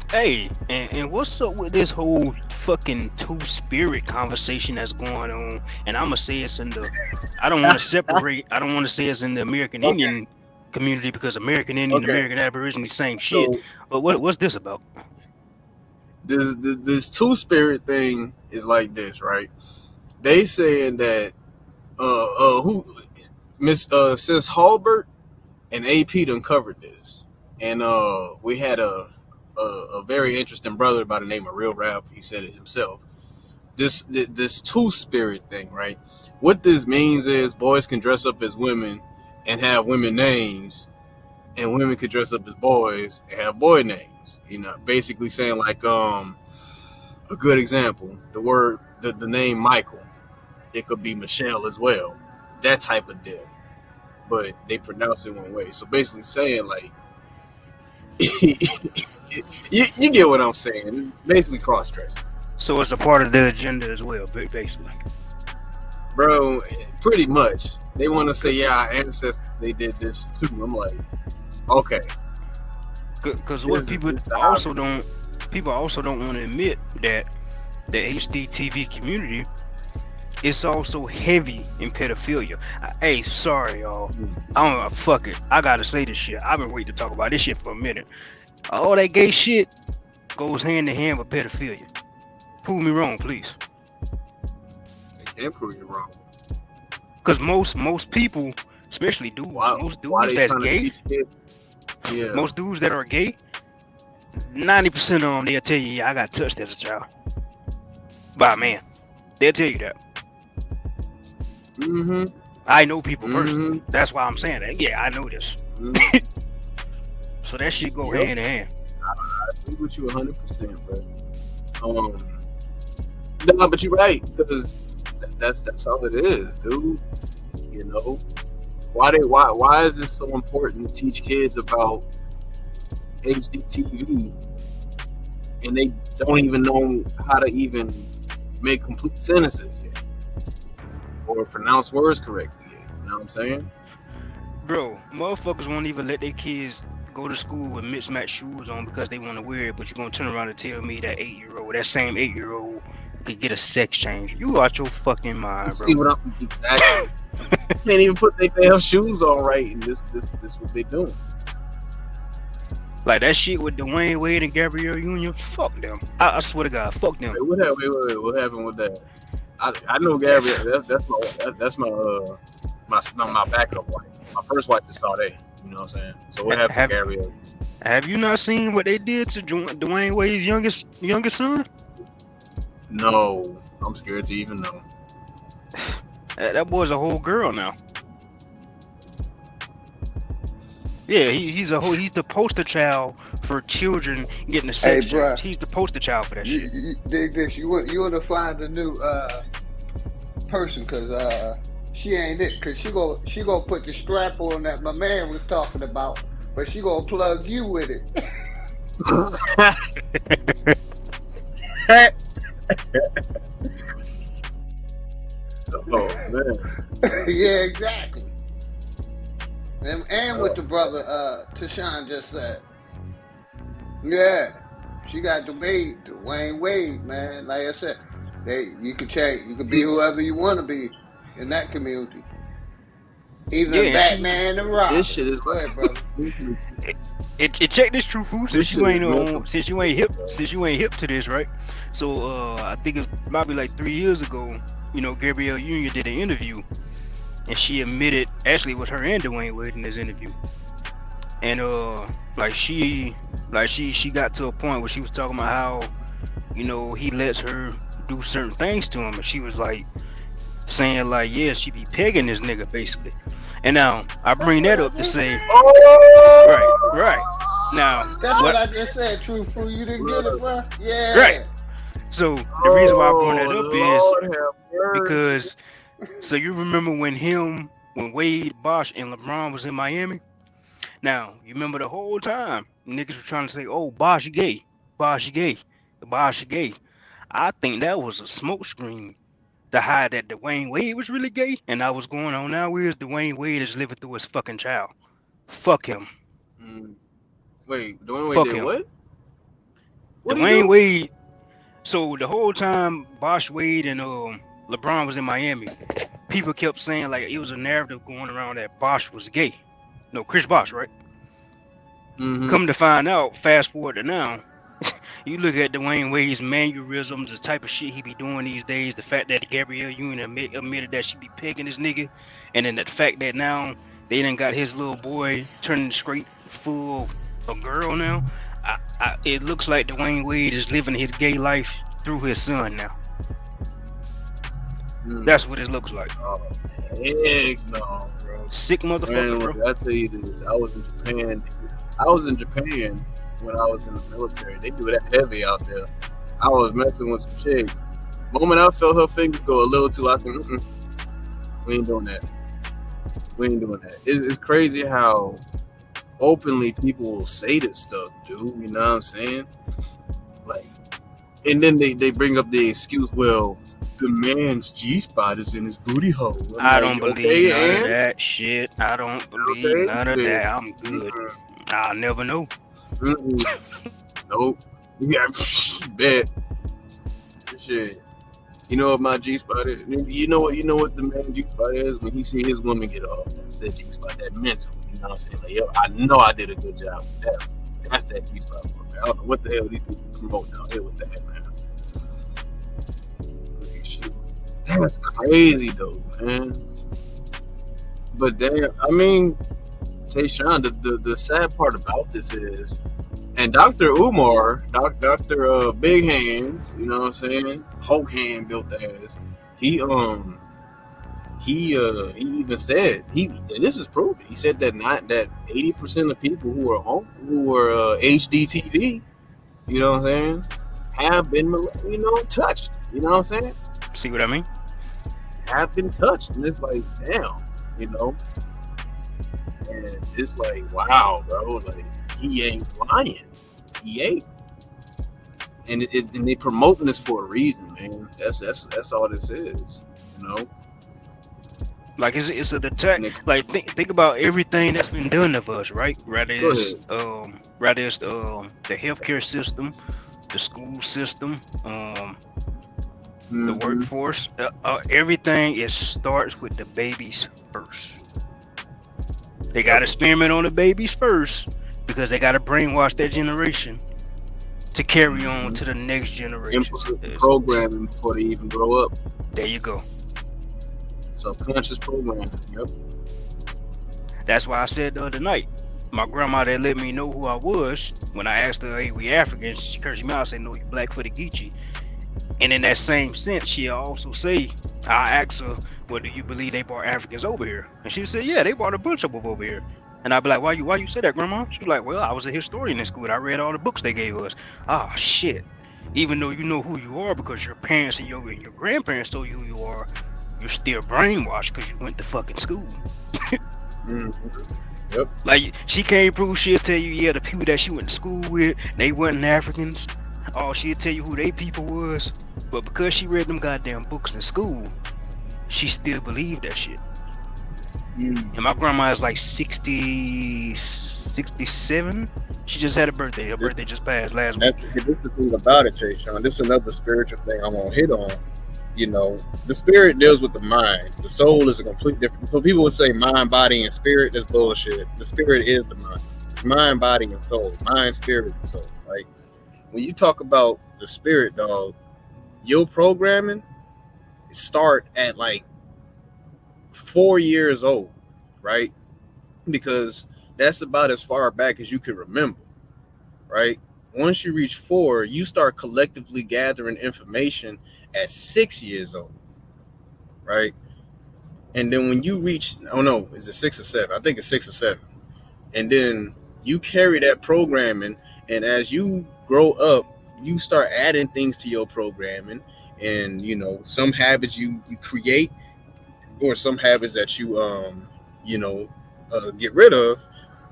Speaker 10: Hey, and what's up with this whole fucking two-spirit conversation that's going on? And I'm gonna say it's in the. I don't want to separate. I don't want to say it's in the American Indian community because American Indian, American Aborigine, same shit. But what's this about?
Speaker 12: This two-spirit thing is like this, right? They saying that since Halbert and AP done covered this, and we had a very interesting brother by the name of Real Rap. He said it himself. This two-spirit thing, right? What this means is boys can dress up as women and have women names, and women could dress up as boys and have boy names. Basically saying like a good example, the name Michael, it could be Michelle as well. That type of deal. But they pronounce it one way. So basically saying like you get what I'm saying. It's basically cross-dressing.
Speaker 10: So it's a part of the agenda as well, basically.
Speaker 12: Bro, pretty much. They want to say, yeah, our ancestors, they did this too. I'm like, okay.
Speaker 10: Because what people also don't want to admit that the HDTV community is also heavy in pedophilia. Hey, sorry, y'all. Fuck it. I gotta say this shit. I've been waiting to talk about this shit for a minute. All that gay shit goes hand in hand with pedophilia. Prove me wrong, please.
Speaker 12: They can't prove you wrong.
Speaker 10: Because most people, especially dudes, most dudes that's gay, most dudes that are gay, 90% of them, they'll tell you, yeah, I got touched as a child by a man. They'll tell you that.
Speaker 12: Mm-hmm.
Speaker 10: I know people personally. That's why I'm saying that. Yeah, I know this. Mm-hmm. So that shit go hand in hand.
Speaker 12: I agree with you 100%, bro. No, but you're right, because that's all it is, dude. Why is this so important to teach kids about HDTV and they don't even know how to even make complete sentences yet or pronounce words correctly yet? You know what I'm saying?
Speaker 10: Bro, motherfuckers won't even let their kids go to school with mismatched shoes on because they want to wear it, but you're gonna turn around and tell me that that same 8-year-old could get a sex change. You out your fucking mind, bro.
Speaker 12: See what I'm exactly. Can't even put their damn shoes on right, and this what they doing.
Speaker 10: Like that shit with Dwayne Wade and Gabrielle Union. Fuck them. I swear to God, fuck them.
Speaker 12: Wait, what happened with that? I know Gabrielle. That's my backup wife. My first wife is Sade. You know what I'm saying? So what happened to Gabrielle?
Speaker 10: Have you not seen what they did to Dwayne Wade's youngest son?
Speaker 12: No, I'm scared to even know.
Speaker 10: That boy's a whole girl now. Yeah, he's the poster child for children getting a sex change. He's the poster child for that shit.
Speaker 11: Dig this. You want to find a new person because she ain't it. Because she gonna put the strap on that my man was talking about, but she gonna plug you with it.
Speaker 12: Oh man.
Speaker 11: Yeah, exactly. And what the brother Tashawn just said. Yeah. She got Dwayne Wade, man. Like I said, you can change, you can be whoever you want to be in that community. Even Batman and Robin.
Speaker 12: This shit is
Speaker 11: go ahead, brother.
Speaker 10: It check this true food since you ain't hip to this, right? So I think it might be like 3 years ago, Gabrielle Union did an interview and she admitted actually it was her and Dwayne Wade in this interview. And she got to a point where she was talking about how, he lets her do certain things to him, and she was like saying like, yeah, she be pegging this nigga basically. And now I bring that up to say, right. Now
Speaker 11: that's what I just said, True Food. You didn't get it, bro? Yeah.
Speaker 10: Right. So the reason why I bring that up is because, so you remember when Wade, Bosh, and LeBron was in Miami? Now, you remember the whole time, niggas were trying to say, oh, Bosh gay, Bosh gay, Bosh gay. I think that was a smokescreen to hide that Dwayne Wade was really gay, and now what's going on now is Dwayne Wade is living through his fucking child. Fuck him.
Speaker 12: Wait, Dwayne Wade did what?
Speaker 10: Dwayne Wade. So the whole time Bosh Wade and LeBron was in Miami, people kept saying like it was a narrative going around that Bosh was gay. No, Chris Bosh, right? Come to find out, fast forward to now, you look at Dwayne Wade's mannerisms, the type of shit he be doing these days, the fact that Gabrielle Union admitted that she be pegging this nigga, and then the fact that now they done got his little boy turning straight full of girl now. It looks like Dwayne Wade is living his gay life through his son now. That's what it looks like.
Speaker 12: Oh, no, bro.
Speaker 10: Sick motherfucker,
Speaker 12: bro. I tell you this, I was in Japan when I was in the military. They do that heavy out there. I was messing with some chick. The moment I felt her finger go a little too, I said, we ain't doing that. It's crazy how openly people will say this stuff, dude. You know what I'm saying? Like, and then they bring up the excuse, well, the man's G-spot is in his booty hole.
Speaker 10: I don't believe none of that shit. I don't believe none of that. I'm good. I'll never know.
Speaker 12: Nope. Yeah, bet. Shit. You know what my G-spot is? You know what the man G-spot is? When he see his woman get off. That's that G-spot, that mental. You know what I'm saying? Like, yo, I know I did a good job with that. That's that G-spot for me. I don't know what the hell these people promote out here with that, man. That's crazy though, man. But damn, I mean, Tayshawn, the sad part about this is, and Dr. Umar, Dr. Big Hands, you know what I'm saying? Hulk hand built ass. He even said and this is proven. He said that 80% of people who are HD TV, you know what I'm saying, have been touched. You know what I'm saying?
Speaker 10: See what I mean?
Speaker 12: Have been touched, and it's like, damn, and it's like, wow, bro, like he ain't lying, he ain't, and they promoting this for a reason, man. That's all this is,
Speaker 10: Like it's an attack. Like think about everything that's been done of us, right? Rather it's the healthcare system, the school system, the workforce, everything starts with the babies first. They got to experiment on the babies first because they got to brainwash that generation to carry on to the next generation.
Speaker 12: Programming before they even grow up.
Speaker 10: There you go.
Speaker 12: Subconscious programming. Yep.
Speaker 10: That's why I said the other night, my grandma that let me know who I was when I asked her, "Hey, we Africans?" She cursed me out, said, "No, you Blackfooted Geechee." And in that same sense, she'll also say, I asked her, well, do you believe they brought Africans over here? And she said, yeah, they brought a bunch of them over here. And I'd be like, why you say that, Grandma? She's like, well, I was a historian in school. I read all the books they gave us. Oh, shit. Even though you know who you are because your parents and your grandparents told you who you are, you're still brainwashed because you went to fucking school.
Speaker 12: Yep.
Speaker 10: Like, she can't prove, she'll tell you, yeah, the people that she went to school with, they weren't Africans. Oh, she'll tell you who they people was, but because she read them goddamn books in school, she still believed that shit. And my grandma is like 60, 67. She just had a birthday. Her birthday just passed last week.
Speaker 12: This is the thing about it, Tayshawn. This is another spiritual thing I want to hit on. You know, the spirit deals with the mind. The soul is a complete different. So people would say mind, body, and spirit. That's bullshit. The spirit is the mind. It's mind, body, and soul. Mind, spirit, and soul. Right? When you talk about the spirit, dog, your programming start at like 4 years old, right? Because that's about as far back as you can remember, right? Once you reach 4, you start collectively gathering information at 6 years old, right? And then when you reach, oh no, is it 6 or 7? I think it's 6 or 7. And then you carry that programming, and as you grow up, you start adding things to your programming, and you know, some habits you create, or some habits that you get rid of,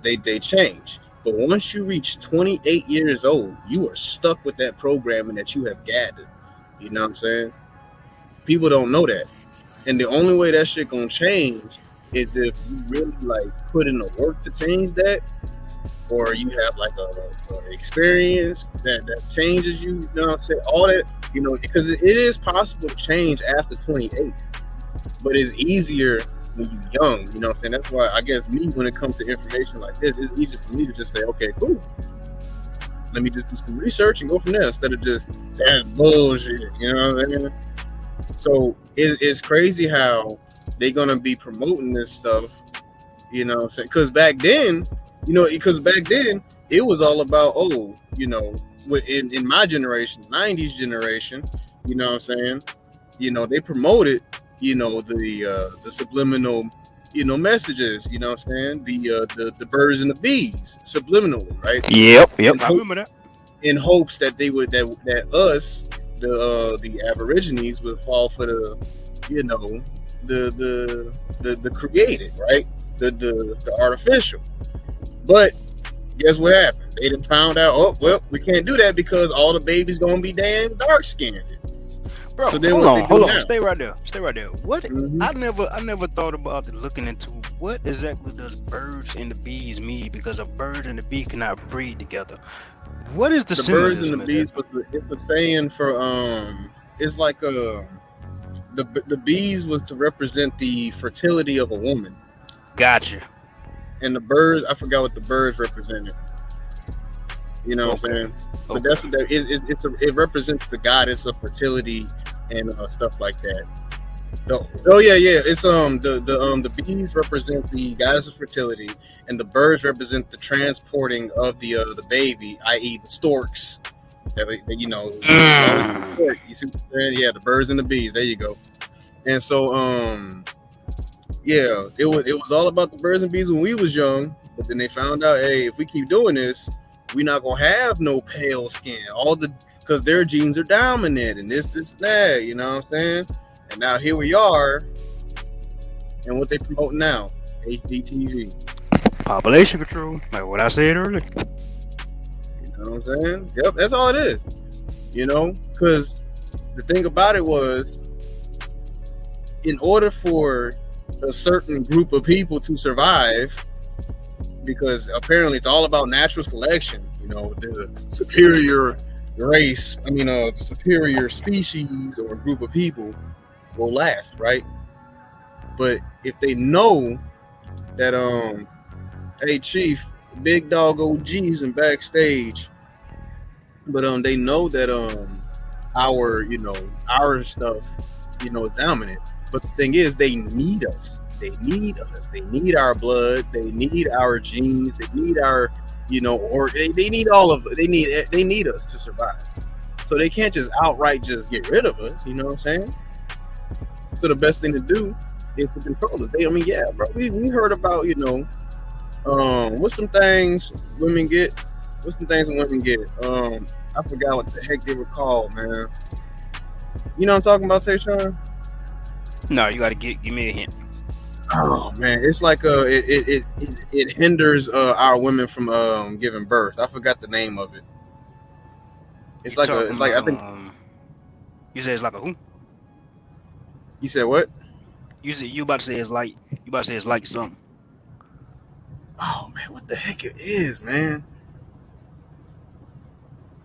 Speaker 12: they change. But once you reach 28 years old, you are stuck with that programming that you have gathered. You know what I'm saying? People don't know that. And the only way that shit gonna change is if you really like put in the work to change that, or you have like a experience that changes you. You know what I'm saying? All that, you know, because it is possible to change after 28, but it's easier when you're young. You know what I'm saying? That's why I guess me, when it comes to information like this, it's easy for me to just say, okay, cool, let me just do some research and go from there, instead of just, that's bullshit. You know what I mean? So it's crazy how they're gonna be promoting this stuff. You know what I'm saying? Because back then, it was all about, oh, you know, in my generation, 90s generation, you know what I'm saying? You know, they promoted, you know, the subliminal, you know, messages, you know what I'm saying? The birds and the bees, subliminally, right?
Speaker 10: Yep. I remember that.
Speaker 12: In hopes that they would, that us, the Aborigines, would fall for the, you know, the created, right? The artificial. But guess what happened? They done found out, oh, well, we can't do that because all the babies gonna be damn dark skinned.
Speaker 10: Bro,
Speaker 12: so
Speaker 10: hold on. Stay right there. What? Mm-hmm. I never thought about looking into what exactly does birds and the bees mean, because a bird and a bee cannot breed together. What is the
Speaker 12: birds and the bees? It's a saying for it's like the bees was to represent the fertility of a woman.
Speaker 10: Gotcha.
Speaker 12: And the birds, I forgot what the birds represented. You know what I'm saying? But that's what that is. It represents the goddess of fertility and stuff like that. It's the bees represent the goddess of fertility, and the birds represent the transporting of the baby, i.e. the storks. You know, you see, the birds and the bees. There you go. And so it was all about the birds and bees when we was young, but then they found out, hey, if we keep doing this, we're not gonna have no pale skin. Because their genes are dominant and this, that, you know what I'm saying? And now here we are, and what they promote now, HDTV.
Speaker 10: Population control, like what I said earlier.
Speaker 12: You know what I'm saying? Yep, that's all it is. You know, because the thing about it was, in order for a certain group of people to survive, because apparently it's all about natural selection, you know, the superior race, superior species or group of people will last, right? But if they know that hey chief, big dog OGs and backstage, but they know that our stuff, you know, is dominant. But the thing is, they need us. They need us. They need our blood. They need our genes. They need our, you know, or they need all of it. They need us to survive. So they can't just outright just get rid of us. You know what I'm saying? So the best thing to do is to control us. We heard about, you know, what's some things women get? What's some things women get? I forgot what the heck they were called, man. You know what I'm talking about, Tayshawn?
Speaker 10: No, you gotta give me a hint.
Speaker 12: Oh man, it's like it hinders our women from giving birth. I forgot the name of it. It's like I think
Speaker 10: you said it's like a who?
Speaker 12: You said what?
Speaker 10: You about to say it's like something.
Speaker 12: Oh man, what the heck it is, man?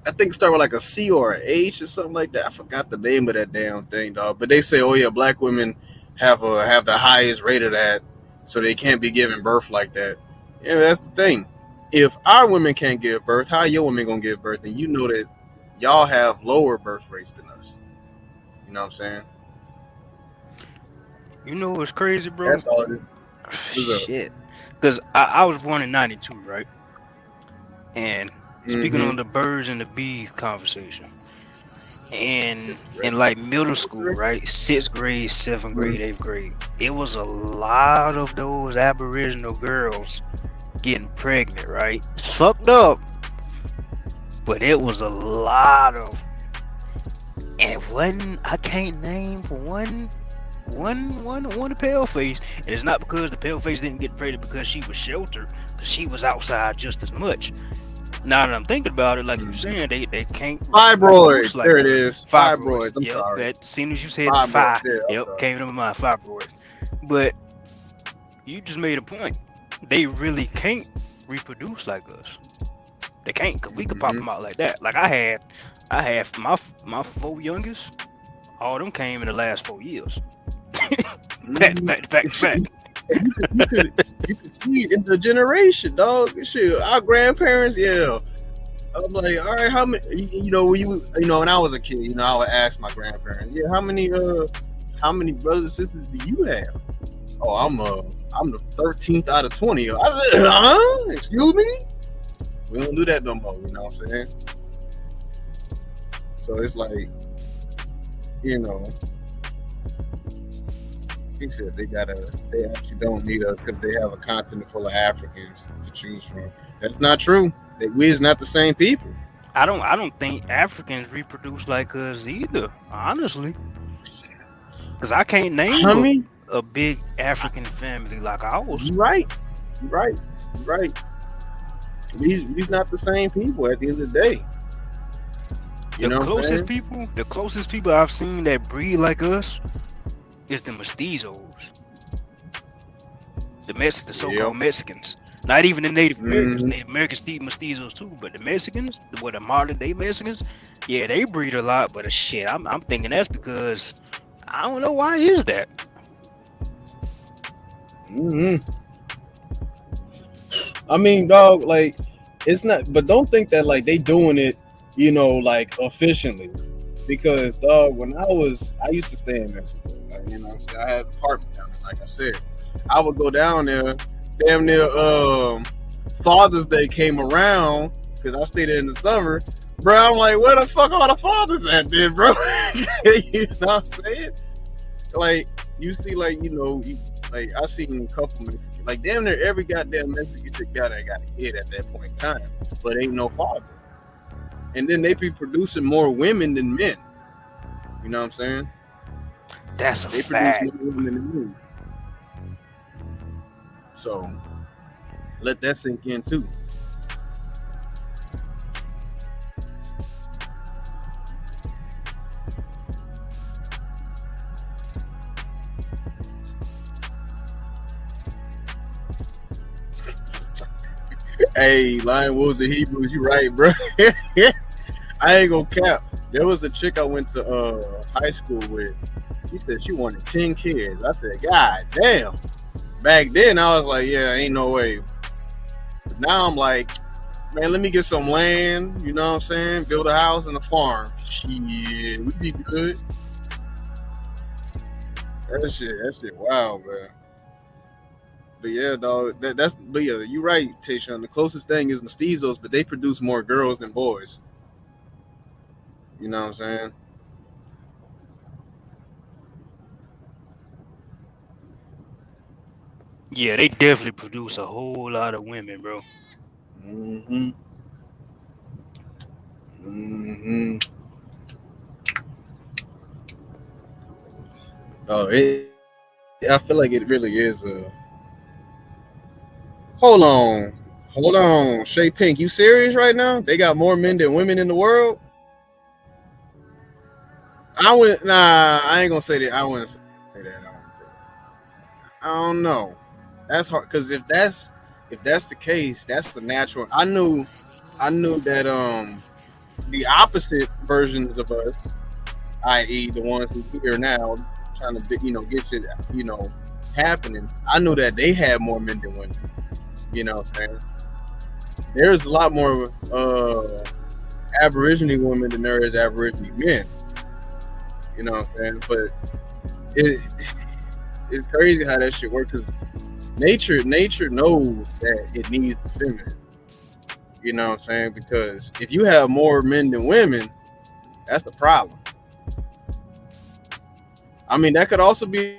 Speaker 12: I think it started with like a C or an H or something like that. I forgot the name of that damn thing, dog. But they say, oh yeah, black women have the highest rate of that, so they can't be giving birth like that. Yeah, that's the thing. If our women can't give birth, how your women gonna give birth? And you know that y'all have lower birth rates than us. You know what I'm saying?
Speaker 10: You know what's crazy, bro?
Speaker 12: That's all it is.
Speaker 10: Shit. Because I was born in 92, right? And speaking on the birds and the bees conversation, and in like middle school, right? 6th grade, 7th grade, 8th grade, it was a lot of those Aboriginal girls getting pregnant, right? It's fucked up, but it was a lot of, and I can't name for one pale face, and it's not because the pale face didn't get pregnant because she was sheltered, because she was outside just as much. Now that I'm thinking about it, like you're saying, they can't
Speaker 12: fibroids.
Speaker 10: Like
Speaker 12: there it is. Fibroids. I'm sorry.
Speaker 10: That, as soon as you said fibroids, came to my mind. Fibroids. But you just made a point. They really can't reproduce like us. They can't, cause we could pop them out like that. Like I had my 4 youngest. All them came in the last 4 years. Fact.
Speaker 12: You could see it in the generation, dog. Shit, our grandparents, yeah. I'm like, all right, how many? You know, when I was a kid, you know, I would ask my grandparents, yeah, how many brothers and sisters do you have? Oh, I'm the 13th out of 20. I said, huh? Excuse me? We don't do that no more. You know what I'm saying? So it's like, you know. He said they actually don't need us because they have a continent full of Africans to choose from. That's not true. We is not the same people.
Speaker 10: I don't think Africans reproduce like us either, honestly. Because I can't name a big African family like ours.
Speaker 12: Right. We's not the same people at the end of the day.
Speaker 10: The closest people I've seen that breed like us is the mestizos, the so-called Mexicans. Not even the Native Americans. Native Americans eat mestizos too, but the Mexicans, the modern day Mexicans, yeah, they breed a lot. But shit, I'm thinking that's because I don't know why is that.
Speaker 12: I mean, dog, like it's not. But don't think that like they doing it, you know, like efficiently. Because dog, when I used to stay in Mexico. You know, I had an apartment down there. Like I said, I would go down there. Damn near Father's Day came around because I stayed there in the summer. Bro, I'm like, where the fuck are the fathers at, then, bro? You know what I'm saying? Like you see, like like I seen a couple Mexicans. Like damn near every goddamn Mexican chick got a kid at that point in time, but ain't no father. And then they be producing more women than men. You know what I'm saying?
Speaker 10: That's a fact.
Speaker 12: So let that sink in too. Hey, Lion Wolves and Hebrews, you right, bro. I ain't gonna cap. There was a chick I went to high school with. She said she wanted 10 kids. I said, God damn. Back then, I was like, yeah, ain't no way. But now I'm like, man, let me get some land. You know what I'm saying? Build a house and a farm. Shit, we'd be good. That shit, wow, man. But yeah, dog, but yeah, you're right, Tayshaun. The closest thing is mestizos, but they produce more girls than boys. You know what I'm saying?
Speaker 10: Yeah, they definitely produce a whole lot of women, bro.
Speaker 12: Oh, I feel like it really is a. Hold on, Shay Pink, you serious right now? They got more men than women in the world? I ain't gonna say that. I wouldn't say that. don't know. That's hard because if that's the case, that's the natural. I knew that the opposite versions of us, i.e., the ones who here now trying to get shit happening. I knew that they had more men than women. You know what I'm saying? There's a lot more Aborigine women than there is Aborigine men. You know what I'm saying? But it's crazy how that shit works because nature knows that it needs the feminine. You know what I'm saying? Because if you have more men than women, that's the problem. I mean, that could also be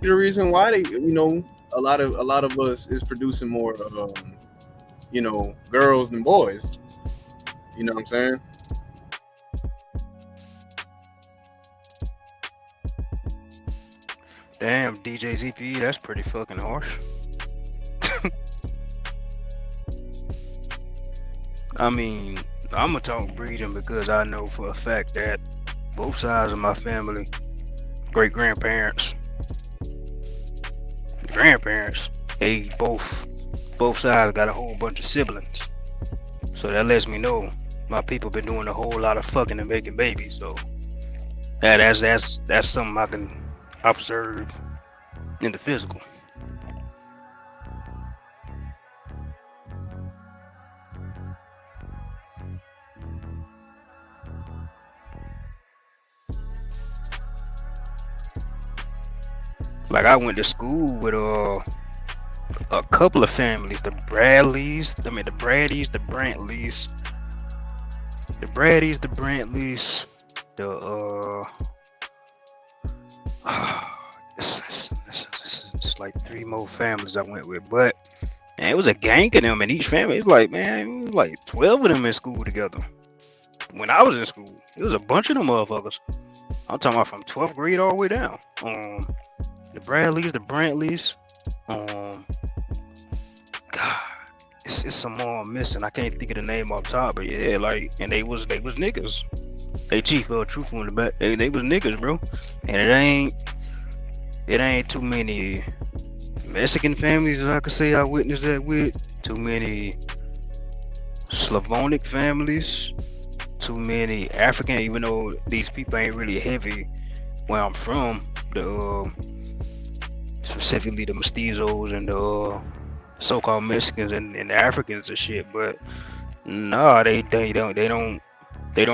Speaker 12: the reason why they, a lot of us is producing more, girls than boys. You know what I'm saying?
Speaker 10: Damn, DJ ZPE, that's pretty fucking harsh. I mean, I'm gonna talk breeding because I know for a fact that both sides of my family, great grandparents, they both sides got a whole bunch of siblings. So that lets me know my people been doing a whole lot of fucking and making babies. So that's something I can observe in the physical. Like I went to school with a couple of families, the Bradleys, the Braddies, the Brantleys, it's like 3 more families I went with, but man, it was a gang of them in each family. It was like 12 of them in school together. When I was in school, it was a bunch of them motherfuckers. I'm talking about from 12th grade all the way down. The Bradleys, the Brantleys, God, it's some more I'm missing. I can't think of the name off top, but yeah, and they was niggas. They chief, truthful in the back. They was niggas, bro. And it ain't too many Mexican families that I could say I witnessed that with. Too many Slavonic families. Too many African, even though these people ain't really heavy where I'm from. Specifically the mestizos and the so-called Mexicans and the Africans and shit, but nah, they don't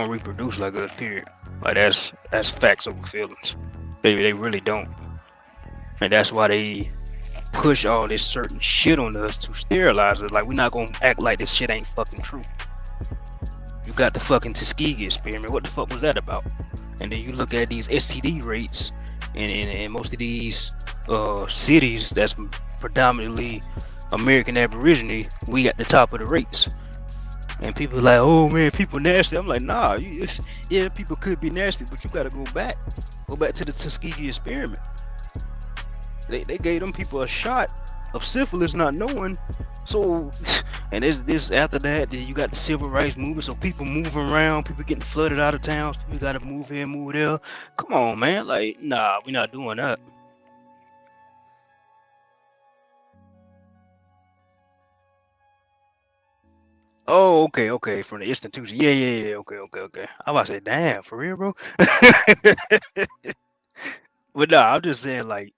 Speaker 10: reproduce like us, period. Like that's facts over feelings. They really don't, and that's why they push all this certain shit on us to sterilize us. Like we're not gonna act like this shit ain't fucking true. You got the fucking Tuskegee experiment. What the fuck was that about? And then you look at these STD rates in most of these cities that's predominantly American Aborigine. We at the top of the rates, and people like, oh man, people nasty. I'm like, nah, yeah, people could be nasty, but you gotta go back to the Tuskegee experiment. They gave them people a shot of syphilis, not knowing. So, and this after that, then you got the civil rights movement. So people moving around, people getting flooded out of town. People gotta move here, move there. Come on, man. Like, nah, we're not doing that. Oh, okay. From the institution. Yeah. Okay. I was about to say, damn, for real, bro. But nah, I'm just saying, like,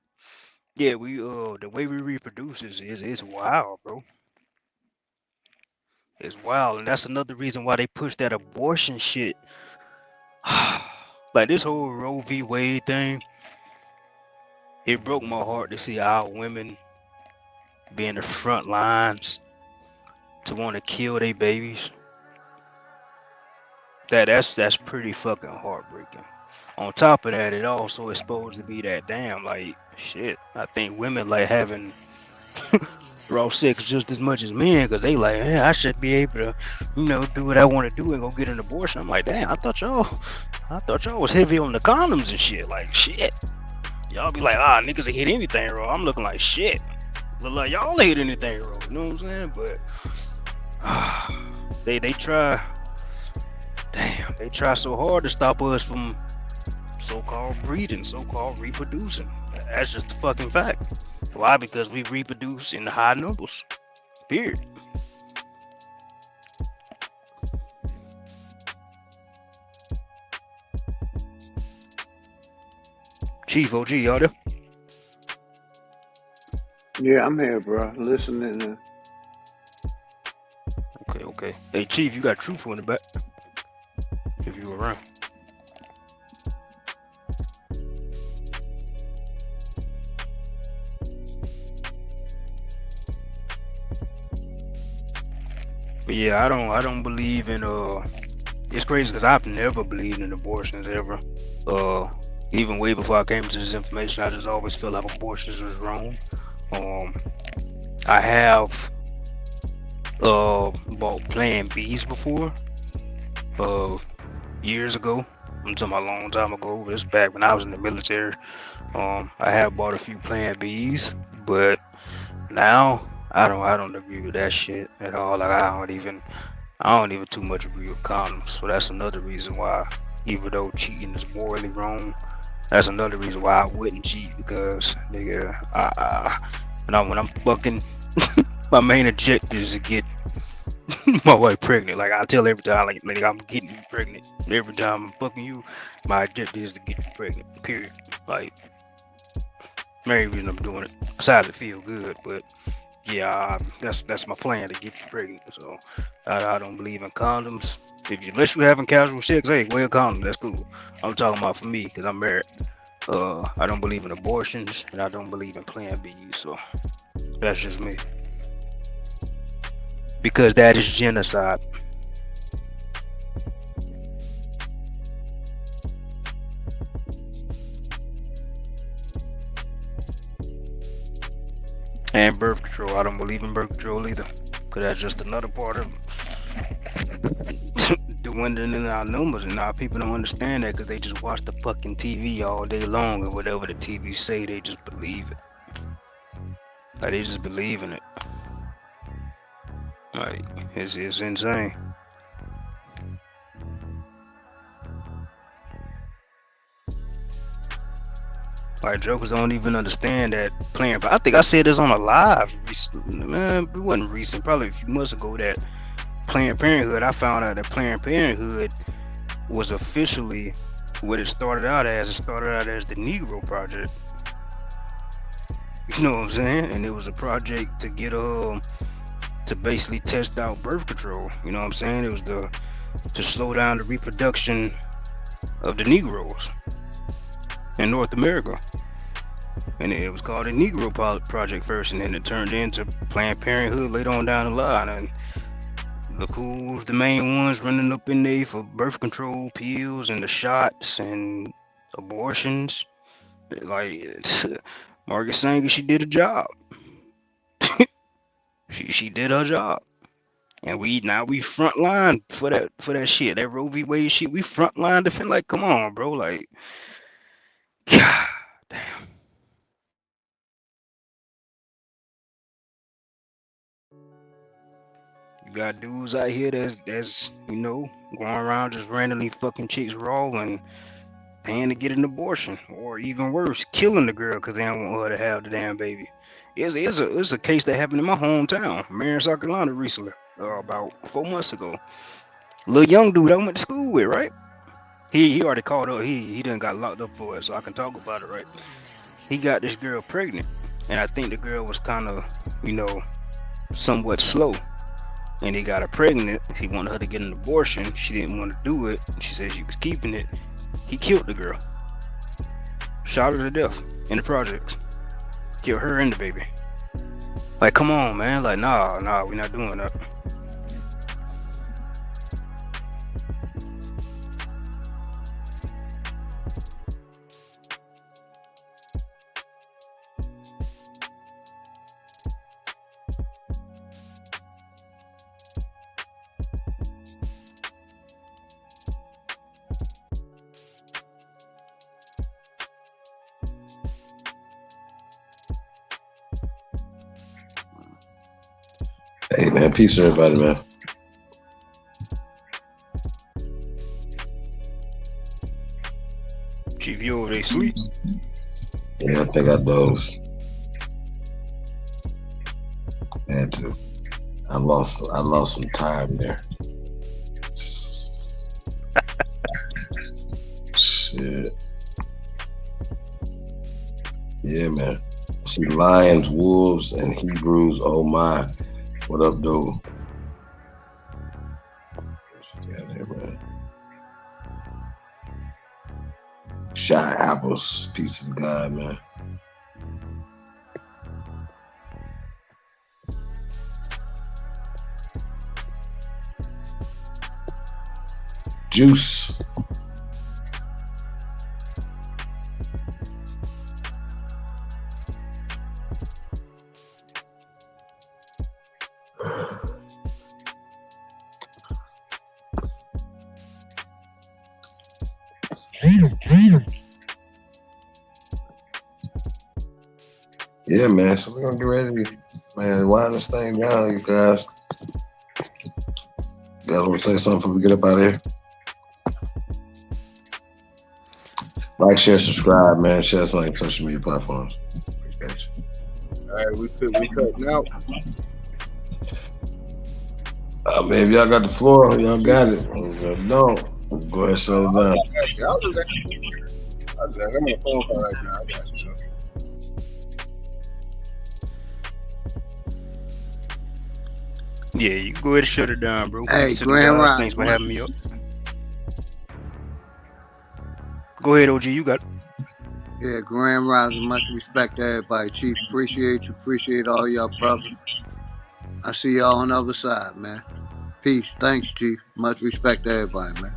Speaker 10: yeah, we the way we reproduce is wild, bro. It's wild, and that's another reason why they push that abortion shit. Like this whole Roe v. Wade thing, it broke my heart to see our women be in the front lines to want to kill their babies. That's pretty fucking heartbreaking. On top of that, it also is supposed to be that damn, like, shit, I think women like having raw sex just as much as men, because they like, I should be able to, do what I want to do and go get an abortion. I'm like, damn, I thought y'all was heavy on the condoms and shit. Like, shit. Y'all be like, niggas will hit anything raw. I'm looking like, shit. Look like y'all hit anything raw. You know what I'm saying? But they try so hard to stop us from so-called breeding, so-called reproducing. That's just a fucking fact. Why? Because we reproduce in high numbers. Period. Chief OG, y'all there?
Speaker 11: Yeah, I'm here, bro. Listening.
Speaker 10: Okay. Hey, Chief, you got Truthful in the back. If you around. But yeah, I don't believe in it's crazy because I've never believed in abortions ever. Even way before I came to this information, I just always felt like abortions was wrong. I have bought Plan Bs before, years ago. I'm talking about a long time ago, but it's back when I was in the military. I have bought a few Plan Bs, but now I don't agree with that shit at all. Like I don't even too much agree with condoms. So that's another reason why, even though cheating is morally wrong, that's another reason why I wouldn't cheat, because nigga, when I'm fucking, my main objective is to get my wife pregnant. Like I tell every time, like nigga, I'm getting you pregnant. Every time I'm fucking you, my objective is to get you pregnant. Period. Like, main reason I'm doing it, besides it feel good, but yeah, that's my plan, to get you pregnant. So I don't believe in condoms. Unless you're having casual sex, hey, wear a condom. That's cool. I'm talking about for me, because I'm married. I don't believe in abortions, and I don't believe in Plan B. So that's just me. Because that is genocide. And birth control. I don't believe in birth control either, because that's just another part of dwindling in our numbers, and our people don't understand that because they just watch the fucking TV all day long, and whatever the TV say, they just believe it. Like they just believe in it. Like it's insane. Like jokers don't even understand that Planned. I think I said this on a live recently. Man, it wasn't recent, probably a few months ago, that Planned Parenthood, I found out that Planned Parenthood was officially what it started out as. It started out as the Negro Project. You know what I'm saying? And it was a project to get to basically test out birth control. You know what I'm saying? It was to slow down the reproduction of the Negroes in North America. And it was called the Negro Project first, and then it turned into Planned Parenthood later on down the line. And look who's the main ones running up in there for birth control pills and the shots and abortions. Like Margaret Sanger, she did a job. she did her job, and we front line for that shit. That Roe v. Wade shit, we front line defend. Like, come on, bro. Like, God damn. You got dudes out here that's going around just randomly fucking chicks raw and paying to get an abortion, or even worse, killing the girl because they don't want her to have the damn baby. It's a case that happened in my hometown, Marion, South Carolina, recently, about 4 months ago. Little young dude I went to school with, right? He already called up. He done got locked up for it, so I can talk about it, right? He got this girl pregnant, and I think the girl was kind of, somewhat slow. And he got her pregnant. He wanted her to get an abortion. She didn't want to do it. She said she was keeping it. He killed the girl. Shot her to death in the projects. Killed her and the baby. Like, come on, man. Like, nah, we're not doing that.
Speaker 6: Hey man, peace to everybody, man.
Speaker 10: Chief, you over there sleep?
Speaker 6: Yeah, I think I dozed. Had to. I lost some time there. Shit. Yeah, man. See Lions, Wolves, and Hebrews. Oh my. What up, dude? Yeah, there, man. Shy Apples, peace of God, man. Juice. Yeah, man. So we're gonna get ready to, man, wind this thing down, you guys. You guys want to say something before we get up out of here? Like, share, subscribe, man. Share us on social media platforms. Appreciate you.
Speaker 12: All right, we cutting out.
Speaker 6: Man, if y'all got the floor, y'all got it. If y'all don't, go ahead and shut it down.
Speaker 12: I'm on the phone call right now. I got you.
Speaker 10: Yeah, you can go ahead and shut it down, bro.
Speaker 11: Hey, Grand Rise.
Speaker 10: Thanks for having me up. Go ahead, OG. You got it.
Speaker 11: Yeah, Grand Rising, much respect to everybody. Chief, appreciate you. Appreciate all y'all brothers. I see y'all on the other side, man. Peace. Thanks, Chief. Much respect to everybody, man.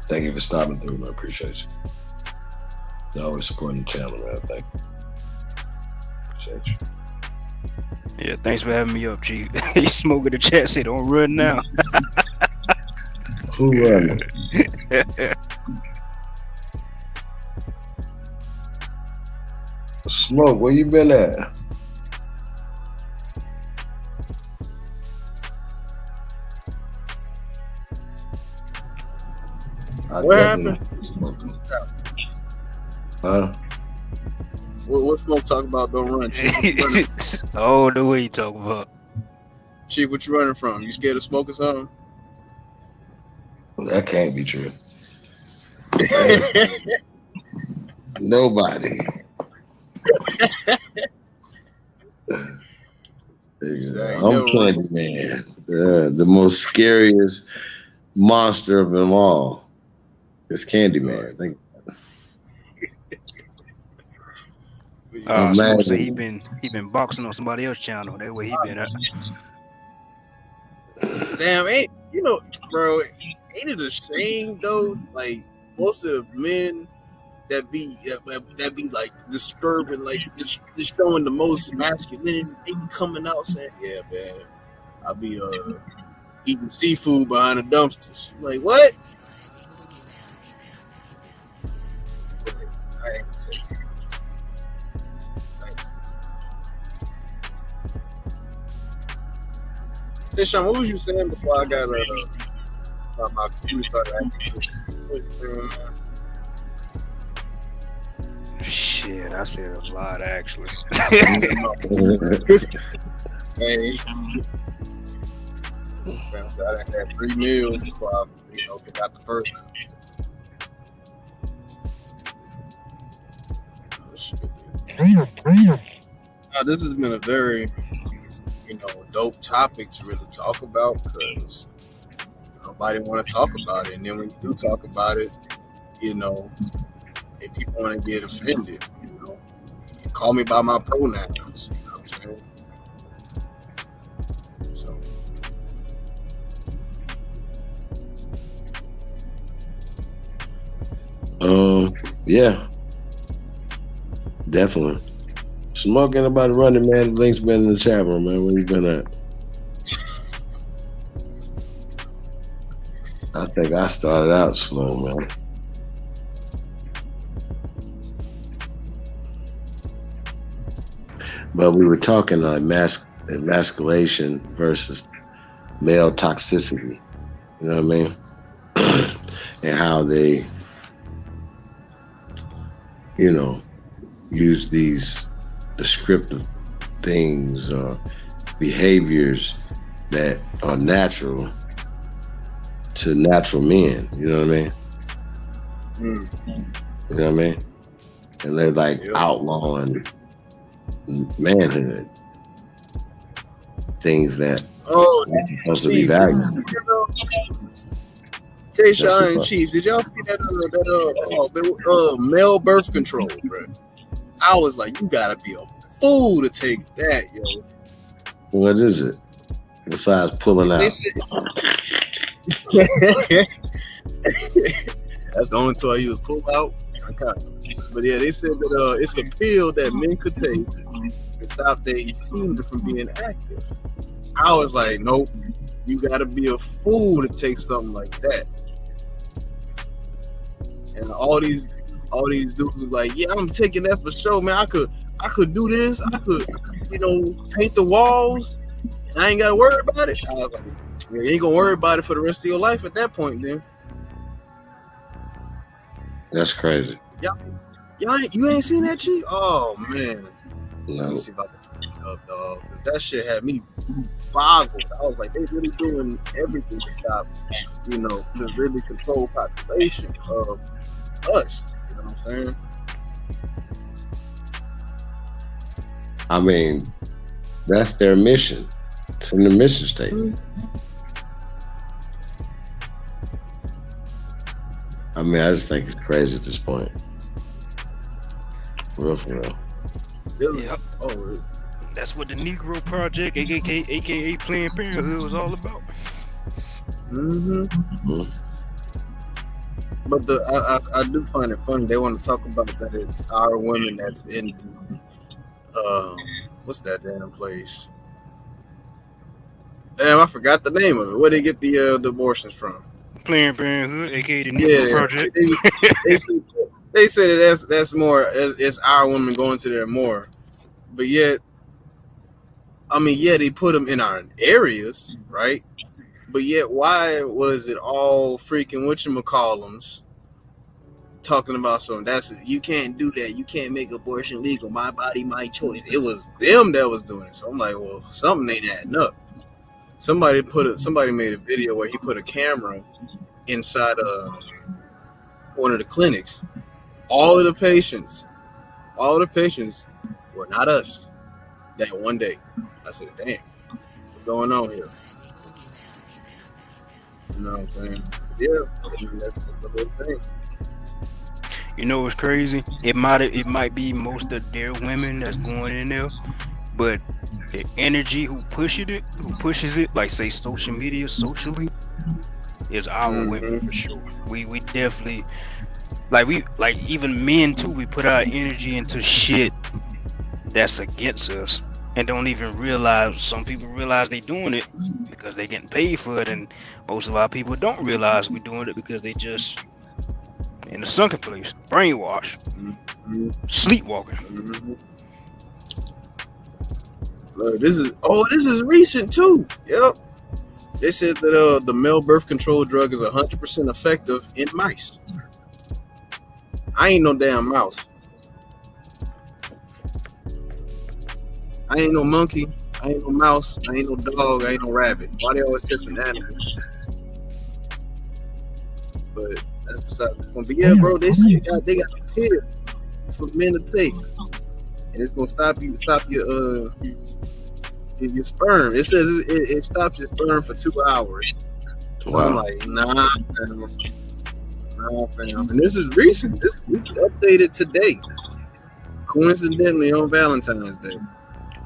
Speaker 6: Thank you for stopping through, man. Appreciate you. You're always supporting the channel, man. Thank you. Appreciate you.
Speaker 10: Yeah, thanks for having me up, Chief. He smoking the chat, say don't run now.
Speaker 6: Who running? Smoke, where you been at?
Speaker 12: What happened?
Speaker 6: Huh?
Speaker 12: What Smoke talk about? Don't run. Chief,
Speaker 10: oh, the way you talk about.
Speaker 12: Chief, what you running from? You scared of Smoke or something?
Speaker 6: That can't be true. Nobody. I'm Candyman, the most scariest monster of them all. It's Candyman. Think.
Speaker 10: Smoke say he been boxing on somebody else's channel. That's where he been at.
Speaker 12: Damn, bro, ain't it a shame though? Like most of the men that be like disturbing, like just showing the most masculinity, they be coming out saying, "Yeah, man, I be eating seafood behind the dumpsters." Like what? I ain't say too much. Deshaun, what was you saying before I got my computer started acting?
Speaker 10: Shit, I said a lot actually.
Speaker 12: Hey, I had 3 meals before I, forgot the first one. Oh, shit. This has been a very, dope topic to really talk about because nobody want to talk about it, and then when you do talk about it, if people want to get offended, you call me by my pronouns. You know what
Speaker 6: I'm saying? Yeah, definitely. Smoke, anybody running, man? The link's been in the chat room, man. Where you been at? I think I started out slow, man. But we were talking emasculation versus male toxicity. You know what I mean? And how they, use these descriptive things or behaviors that are natural to natural men. You know what I mean? You know what I mean? And they're like outlawing manhood, things that are supposed to be valued.
Speaker 12: Jay Sean and Chief, did y'all see that male birth control, bro? I was like, you gotta be a fool to take that, yo.
Speaker 6: What is it? Besides pulling out.
Speaker 12: That's the only toy I use, pull out. But yeah, they said that it's a pill that men could take to stop their semen from being active. I was like, nope, you gotta be a fool to take something like that. And all these dudes was like, yeah, I'm taking that for sure, man. I could do this. I could, paint the walls, and I ain't gotta worry about it. I was like, yeah, you ain't gonna worry about it for the rest of your life at that point, then.
Speaker 6: That's crazy.
Speaker 12: You ain't seen that shit? Oh man.
Speaker 6: No.
Speaker 12: Let me see if I can turn it up, dog. Because that shit had me boggled. I was like, they really doing everything to stop, to really control population of us. You know what I'm saying?
Speaker 6: I mean, that's their mission. It's in the mission statement. I mean, I just think it's crazy at this point. For real.
Speaker 10: Yep. Oh, that's what the Negro Project, aka Planned Parenthood, was all about.
Speaker 12: But I do find it funny. They want to talk about that it's our women that's in what's that damn place? Damn, I forgot the name of it. Where they get the abortions from?
Speaker 10: Planned Parenthood, aka the Negro Project.
Speaker 12: They say that that's more. It's our women going to there more, but yet, they put them in our areas, right? But yet, why was it all freaking whatchamacallums talking about something? You can't do that. You can't make abortion legal. My body, my choice. It was them that was doing it. So I'm like, well, something ain't adding up. Somebody made a video where he put a camera inside one of the clinics. All the patients were not us that one day. I said, damn, what's going on here? You know what I'm saying? Yeah, that's the whole thing.
Speaker 10: You know what's crazy? It might be most of their women that's going in there, but the energy who pushes it, like say social media, socially, is our women for sure. We definitely like even men too. We put our energy into shit that's against us, and don't even realize. Some people realize they doing it because they getting paid for it, and most of our people don't realize we doing it because they just in the sunken place, brainwashed, sleepwalking.
Speaker 12: This is recent too. Yep. They said that the male birth control drug is 100% effective in mice. I ain't no damn mouse. I ain't no monkey. I ain't no mouse. I ain't no dog. I ain't no rabbit. Why they always testing animals? But that's besides the point. But yeah, bro, they got a pill for men to take, and it's gonna stop your sperm. It says it stops your sperm for 2 hours. Wow. I'm like, nah, fam. And this is recent. This is updated today, coincidentally on Valentine's Day.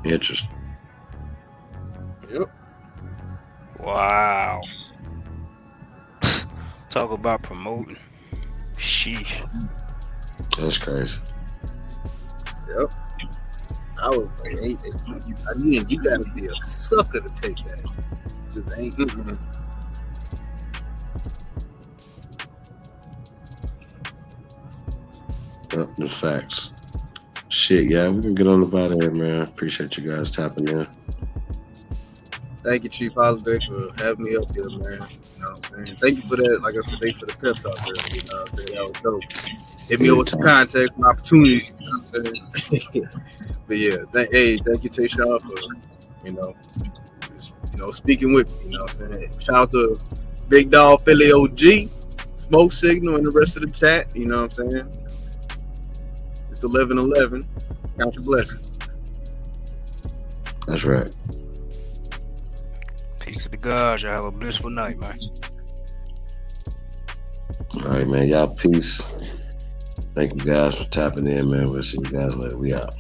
Speaker 6: Interesting.
Speaker 12: Yep.
Speaker 10: Wow. Talk about promoting. Sheesh.
Speaker 6: That's crazy.
Speaker 12: Yep. I was like, hey, you gotta be a sucker to take that. Just ain't.
Speaker 6: Yep, the facts. Shit, yeah, we can get on about it, man. Appreciate you guys tapping in.
Speaker 12: Thank you, Chief Holiday, for having me up here, man. You know what I'm saying? Thank you for that. Like I said, thank you for the pep talk earlier. You know what I'm saying? That was dope. Hit me up with some context and opportunity. You know what I'm saying? But yeah, thank you, Tayshawn, for, speaking with me. You know what I'm saying? Shout out to Big Dog Philly OG, Smoke Signal, and the rest of the chat. You know what I'm saying? It's 11:11. Count your blessings.
Speaker 6: That's right.
Speaker 10: Peace to the gods. Y'all have a blissful night, man.
Speaker 6: All right, man. Y'all peace. Thank you guys for tapping in, man. We'll see you guys later. We out.